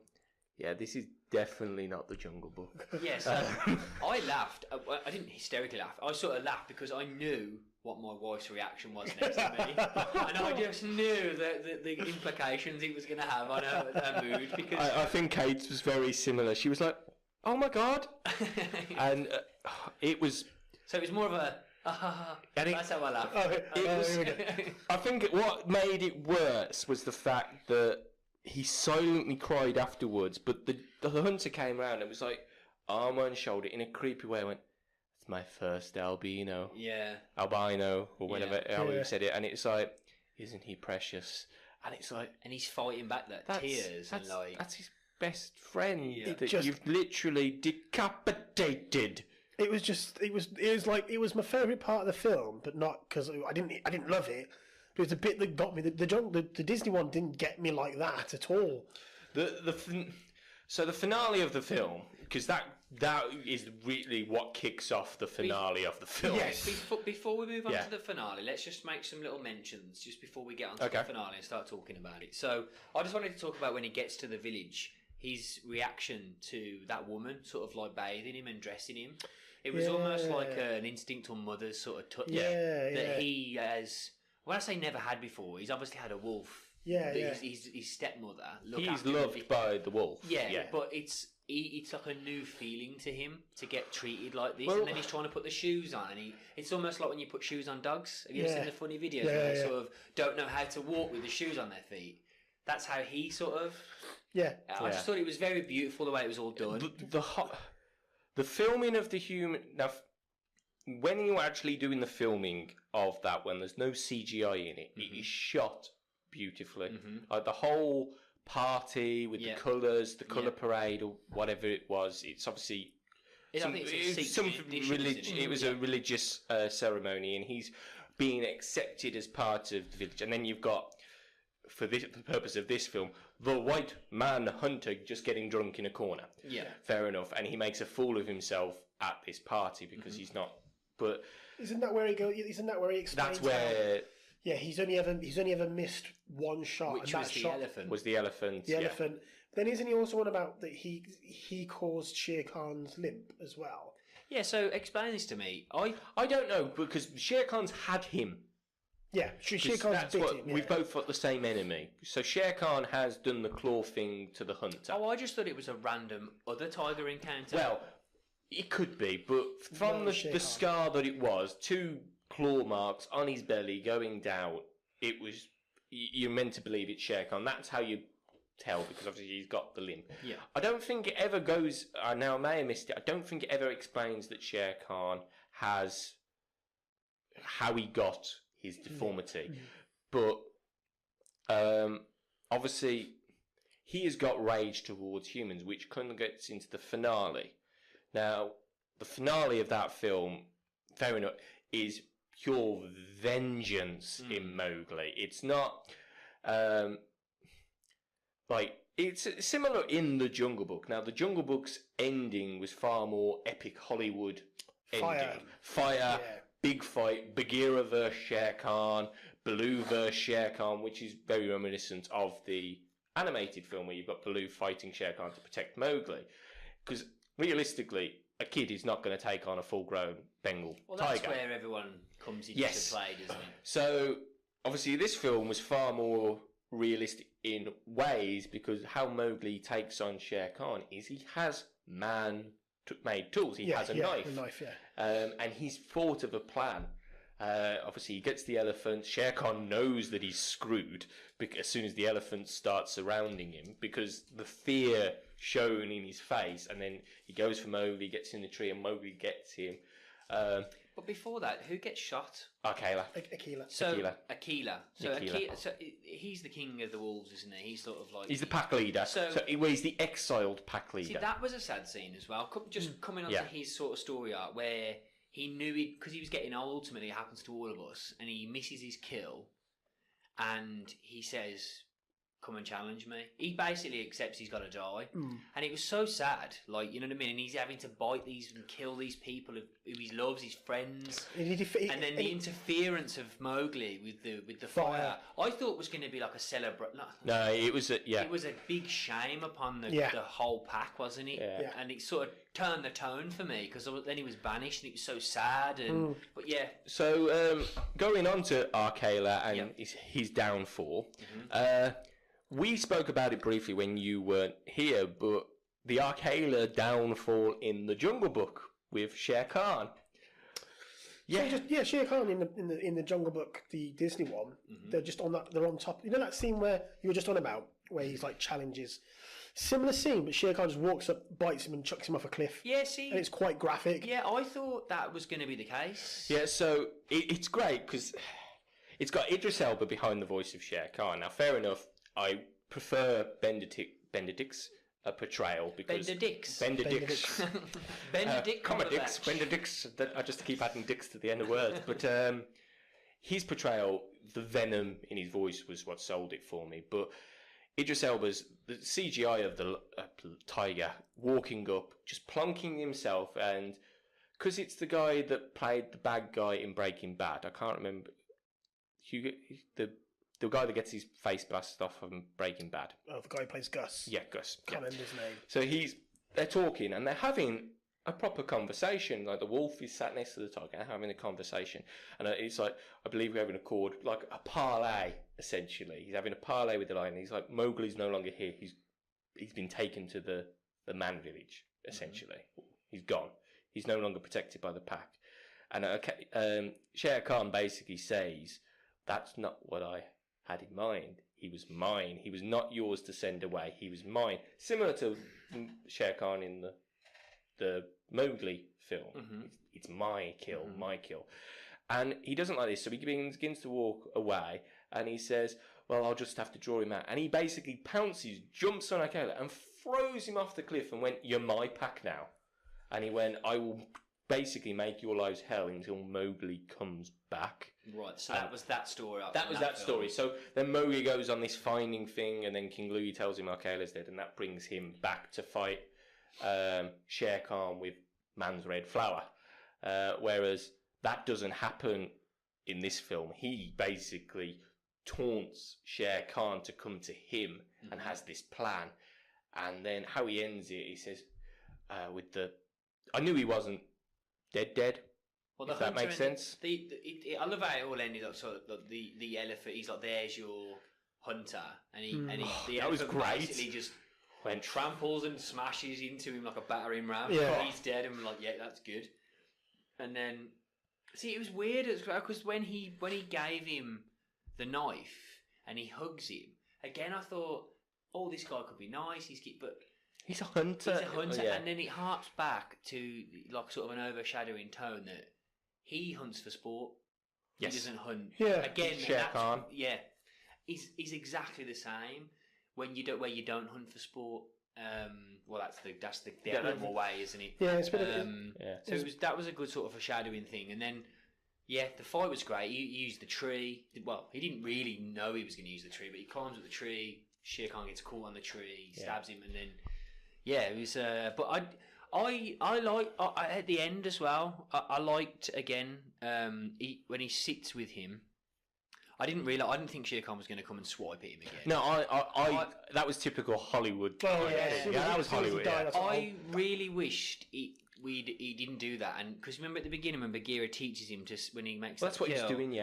yeah, this is definitely not the Jungle Book. Yes, I laughed. I didn't hysterically laugh. I sort of laughed because I knew what my wife's reaction was next to me, and I just knew the implications it was going to have on her mood. Because I think Kate's was very similar. She was like, "Oh my god," and it was. So it was more of a. That's how I laughed. I think what made it worse was the fact that he silently cried afterwards, but the hunter came around and was like, arm on shoulder in a creepy way, went, "It's my first albino." Yeah. Albino, or whatever, how you said it, and it's like, isn't he precious? And it's like... And he's fighting back that tears and like... That's his best friend that just, you've literally decapitated. It was my favourite part of the film, but not because I didn't love it. It was a bit that got me. The Disney one didn't get me like that at all. So the finale of the film, because that is really what kicks off the finale of the film. Yes. Before we move on to the finale, let's just make some little mentions just before we get on to the finale and start talking about it. So I just wanted to talk about when he gets to the village, his reaction to that woman sort of like bathing him and dressing him. It was almost like an instinct on mother's sort of touch that he has. When I say never had before, he's obviously had a wolf. His stepmother. He's loved by the wolf. Yeah, but it's like a new feeling to him to get treated like this, and then he's trying to put the shoes on, and it's almost like when you put shoes on dogs. Have you ever seen the funny videos where they sort of don't know how to walk with the shoes on their feet? That's how he sort of. Yeah. I just thought it was very beautiful the way it was all done. The filming of the human... Now, when you're actually doing the filming of that, when there's no CGI in it, it is shot beautifully. Like the whole party with the colours, the colour parade, or whatever it was, it's obviously... It was a religious ceremony, and he's being accepted as part of the village. And then you've got, for the purpose of this film, the white man hunter just getting drunk in a corner. Yeah. Fair enough. And he makes a fool of himself at this party because he's not... But isn't that where he goes? Isn't that where he explains? That's where... he's only ever missed one shot. Which and was that the shot elephant. Was the elephant. The elephant. Then isn't he also on about that he caused Shere Khan's limp as well? Yeah, so explain this to me. I don't know, because Shere Khan's had him. Yeah, Shere Khan's bit him. We've both got the same enemy. So Shere Khan has done the claw thing to the hunter. Oh, I just thought it was a random other tiger encounter. Well, it could be, but from the scar that it was, 2 claw marks on his belly going down, it was... You're meant to believe it's Shere Khan. That's how you tell, because obviously he's got the limp. Yeah. I don't think it ever goes... now, I may have missed it. I don't think it ever explains that Shere Khan has... how he got his deformity. But obviously he has got rage towards humans, which kind of gets into the finale. Now, the finale of that film, fair enough, is pure vengeance in Mowgli. It's not it's similar in the Jungle Book. Now, the Jungle Book's ending was far more epic Hollywood ending. Fire. Big fight, Bagheera versus Shere Khan, Baloo versus Shere Khan, which is very reminiscent of the animated film where you've got Baloo fighting Shere Khan to protect Mowgli. Because realistically, a kid is not going to take on a full-grown Bengal tiger. That's where everyone comes into play, doesn't it? So, obviously, this film was far more realistic in ways, because how Mowgli takes on Shere Khan is he has man-made tools. He has a knife. A knife, and he's thought of a plan. Obviously, he gets the elephant. Shere Khan knows that he's screwed as soon as the elephant starts surrounding him, because the fear shown in his face. And then he goes for Mowgli, gets in the tree, and Mowgli gets him. But before that, who gets shot? Akela. Akela. So Akela. Akela. So Akela. So he's the king of the wolves, isn't he? He's sort of like He's the pack leader. He's the exiled pack leader. See, that was a sad scene as well. Just coming on to his sort of story arc, where he knew because he was getting old. Ultimately, it happens to all of us, and he misses his kill, and he says, "Come and challenge me." He basically accepts he's got to die, and it was so sad. Like, you know what I mean? And he's having to bite these and kill these people who he loves, his friends, and then the interference of Mowgli with the fire. I thought was going to be like a celebration. No, it was It was a big shame upon the whole pack, wasn't it? Yeah. And it sort of turned the tone for me, because then he was banished and it was so sad. And but yeah. So going on to Akela and his downfall. We spoke about it briefly when you weren't here, but the Akela downfall in the Jungle Book with Shere Khan. Shere Khan in the Jungle Book, the Disney one. They're just on that. They're on top. You know that scene where you were just on about, where he's like challenges. Similar scene, but Shere Khan just walks up, bites him, and chucks him off a cliff. Yeah, see, and it's quite graphic. Yeah, I thought that was going to be the case. Yeah, so it's great because it's got Idris Elba behind the voice of Shere Khan. Now, fair enough. I prefer Benedict's portrayal because Benedict's. Benedict's. I just keep adding dicks to the end of words, but his portrayal, the venom in his voice was what sold it for me. But Idris Elba's the CGI of the tiger walking up, just plonking himself, and because it's the guy that played the bad guy in Breaking Bad, I can't remember. The guy that gets his face blasted off from Breaking Bad. Oh, the guy who plays Gus. Yeah, Gus. Can't remember his name. So they're talking and they're having a proper conversation. Like the wolf is sat next to the tiger having a conversation. And it's like, I believe we're having a chord, like a parlay, essentially. He's having a parlay with the lion. He's like, Mowgli's no longer here. He's been taken to the man village, essentially. He's gone. He's no longer protected by the pack. And Shere Khan basically says, that's not what I had in mind. He was mine. He was not yours to send away. He was mine. Similar to Shere Khan in the Mowgli film. It's my kill, my kill. And he doesn't like this, so he begins to walk away, and he says, well, I'll just have to draw him out. And he basically pounces, jumps on Akela, and throws him off the cliff and went, you're my pack now. And he went, I will basically make your lives hell until Mowgli comes back. Right, so that was that story. That was that story. So then Mowgli goes on this finding thing, and then King Louie tells him Akela's dead, and that brings him back to fight Shere Khan with Man's Red Flower. Whereas that doesn't happen in this film. He basically taunts Shere Khan to come to him and has this plan. And then how he ends it, he says, I knew he wasn't dead. Well, if that makes sense. I love how it all ended up. So the elephant, he's like, "There's your hunter," and the elephant basically just tramples and smashes into him like a battering ram. Yeah. He's dead, and we're like, "Yeah, that's good." And then, see, it was weird because when he gave him the knife and he hugs him again, I thought, "Oh, this guy could be nice." But he's a hunter. And then it harps back to like sort of an overshadowing tone that he hunts for sport. Yes. He doesn't hunt. Yeah. Again, Shere Khan. Yeah. He's exactly the same where you don't hunt for sport. Well, that's the animal way, isn't it? Yeah, it's been So that was a good sort of foreshadowing thing, and then the fight was great. He used the tree. Well, he didn't really know he was going to use the tree, but he climbs up the tree. Shere Khan gets caught on the tree, stabs him, and then it was. But I like at the end as well. I liked again when he sits with him. I didn't think Shere Khan was going to come and swipe at him again. No, I that was typical Hollywood. Oh yeah, that was Hollywood. Yeah. I really wished he didn't do that, and because remember at the beginning when Bagheera teaches him to when he makes that's what he's doing.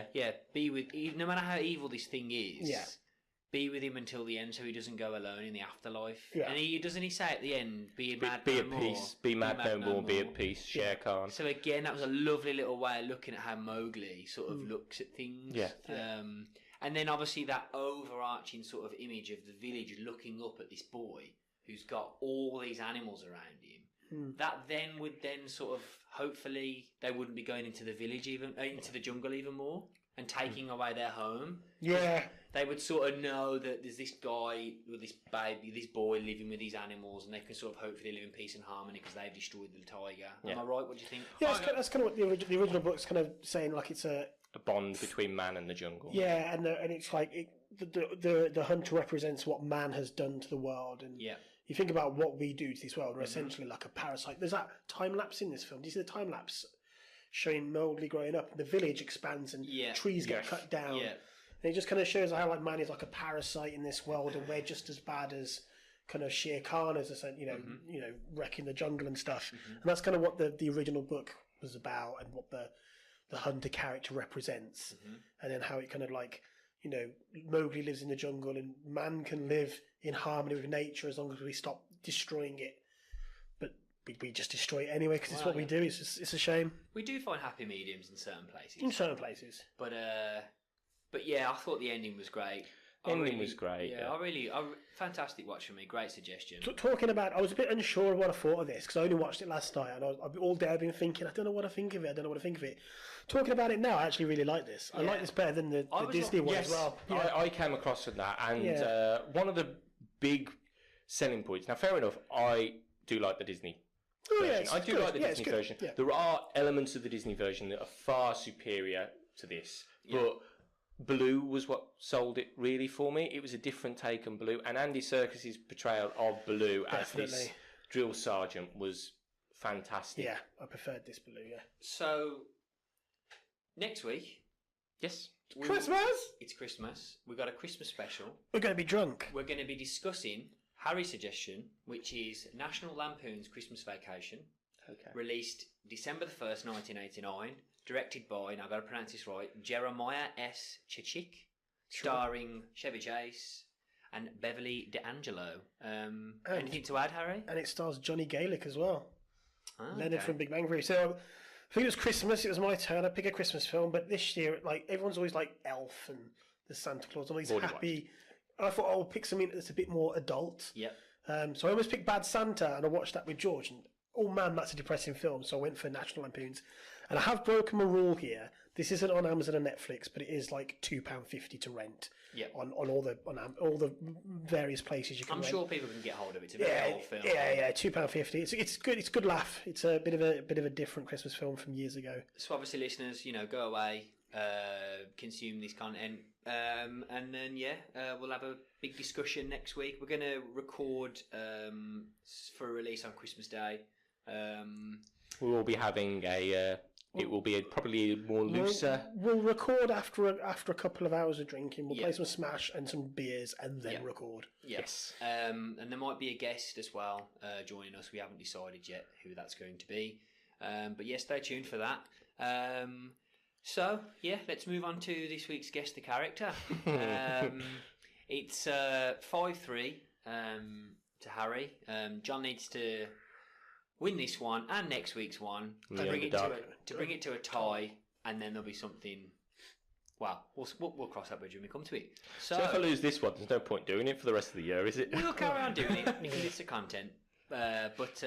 Be with no matter how evil this thing is. Yeah. be with him until the end, so he doesn't go alone in the afterlife. Yeah. And doesn't he say at the end, "Be mad, Be no at more. peace. Be mad no more. Be at peace. Shere Khan. So again, that was a lovely little way of looking at how Mowgli sort of looks at things. Yeah. And then obviously that overarching sort of image of the village looking up at this boy who's got all these animals around him. That then would then sort of hopefully they wouldn't be going into the village into the jungle even more and taking away their home. Yeah. They would sort of know that there's this guy with this baby, this boy living with these animals, and they can sort of hopefully live in peace and harmony because they've destroyed the tiger. Am I right? What do you think? Yeah, that's kind of what the original book's kind of saying. Like it's a bond between man and the jungle. Yeah, and it's like the hunter represents what man has done to the world, and you think about what we do to this world. We're essentially like a parasite. There's that time lapse in this film. Do you see the time lapse showing Mowgli growing up? The village expands and trees get cut down. Yeah. And it just kind of shows how like man is like a parasite in this world, and we're just as bad as kind of Shere Khan as you know, wrecking the jungle and stuff. And that's kind of what the original book was about, and what the hunter character represents, and then how it kind of like, you know, Mowgli lives in the jungle, and man can live in harmony with nature as long as we stop destroying it. But we just destroy it anyway because it's what we do. It's a shame. We do find happy mediums in certain places. But yeah, I thought the ending was great. Ending was great. Yeah, fantastic watch for me. Great suggestion. Talking about, I was a bit unsure of what I thought of this because I only watched it last night, and I've all day I've been thinking, I don't know what I think of it. Talking about it now, I actually really like this. I like this better than the Disney one as well. Yeah. I came across with that, and one of the big selling points. Now, fair enough, I do like the Disney version. I do like the Disney version. Yeah. There are elements of the Disney version that are far superior to this, but Blue was what sold it really for me. It was a different take on Blue, and Andy Serkis's portrayal of Blue as this drill sergeant was fantastic. Yeah, I preferred this Blue. Yeah. So next week, it's Christmas. We've got a Christmas special. We're going to be drunk. We're going to be discussing Harry's suggestion, which is National Lampoon's Christmas Vacation. Okay. Released December the 1st, 1989. Directed by, now I've got to pronounce this right, Jeremiah S. Chichik, starring Chevy Chase and Beverly D'Angelo. Anything to add, Harry? And it stars Johnny Gaelic as well. Leonard from Big Bang Theory. So I think it was Christmas. It was my turn. I pick a Christmas film, but this year, like everyone's always like Elf and the Santa Claus. I'm always happy. And I thought I'll pick something that's a bit more adult. Yep. So I almost picked Bad Santa, and I watched that with George. And oh man, that's a depressing film. So I went for National Lampoon's. And I have broken my rule here. This isn't on Amazon and Netflix, but it is like £2.50 to rent. Yeah. On all the various places you can. I'm rent. sure people can get hold of it. It's a very old film. Yeah, £2.50. It's good. It's good laugh. It's a bit of a different Christmas film from years ago. So obviously, listeners, go away, consume this content, and then we'll have a big discussion next week. We're going to record for a release on Christmas Day. We will be having it will be probably more looser. We'll record after a couple of hours of drinking. We'll play some Smash and some beers, and then record. Yes. And there might be a guest as well joining us. We haven't decided yet who that's going to be. But stay tuned for that. So let's move on to this week's guest, the character. It's 5-3 to Harry. John needs to win this one and next week's one to bring it to a tie, and then there'll be something. Well, we'll cross that bridge when we come to it. So if I lose this one, there's no point doing it for the rest of the year, is it? We'll carry on doing it because it's the content. But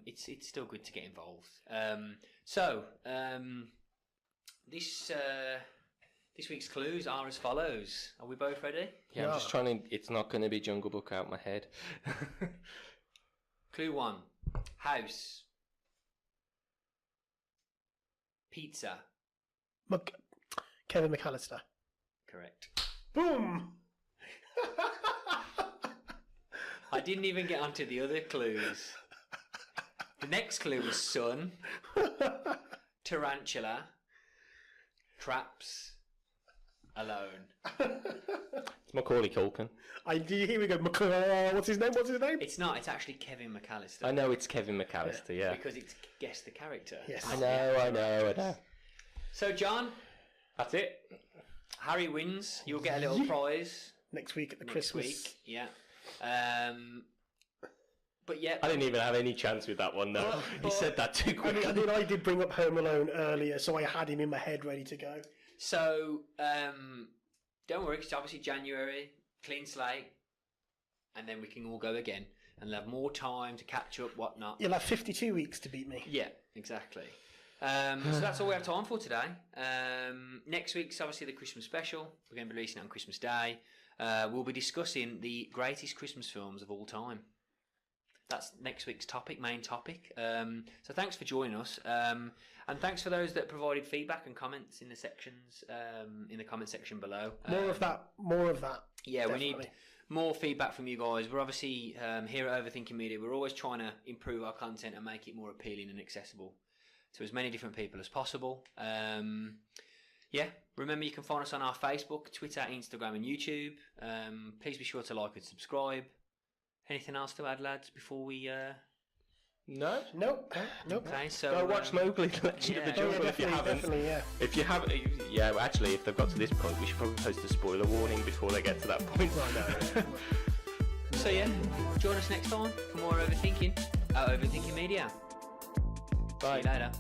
it's still good to get involved. This week's clues are as follows. Are we both ready? Yeah, I'm just trying to. It's not going to be Jungle Book out my head. Clue 1. House. Pizza. Kevin McAllister. Correct. Boom! I didn't even get onto the other clues. The next clue was sun, tarantula, traps, alone. It's Macaulay Culkin. Here we go. What's his name? It's not. It's actually Kevin McAllister. I know it's Kevin McAllister, yeah. Because it's guess the character. Yes. I know. So, John. That's it. Harry wins. You'll get a little prize Next week at the next Christmas. week. Yeah. But yeah, I didn't even have any chance with that one, though. He said that too quickly. I did bring up Home Alone earlier, so I had him in my head ready to go. so don't worry, 'cause it's obviously January, clean slate, and then we can all go again and have more time to catch up, whatnot. You'll have 52 weeks to beat me. Yeah, exactly. So that's all we have time for today. Next week's obviously the Christmas special. We're going to be releasing it on Christmas Day. We'll be discussing the greatest Christmas films of all time. That's next week's main topic. So thanks for joining us, and thanks for those that provided feedback and comments in the sections, in the comment section below. More of that. Yeah, definitely. we need more feedback from you guys. We're obviously here at Overthinking Media. We're always trying to improve our content and make it more appealing and accessible to as many different people as possible. Yeah, remember you can find us on our Facebook, Twitter, Instagram, and YouTube. Please be sure to like and subscribe. Anything else to add, lads, before we... No? Nope. Okay, so... Go watch Mowgli, The Legend of the Jungle if you haven't. Definitely, yeah. If you haven't... Yeah, well, actually, if they've got to this point, we should probably post a spoiler warning before they get to that point. So yeah, join us next time for more Overthinking at Overthinking Media. Bye. See you later.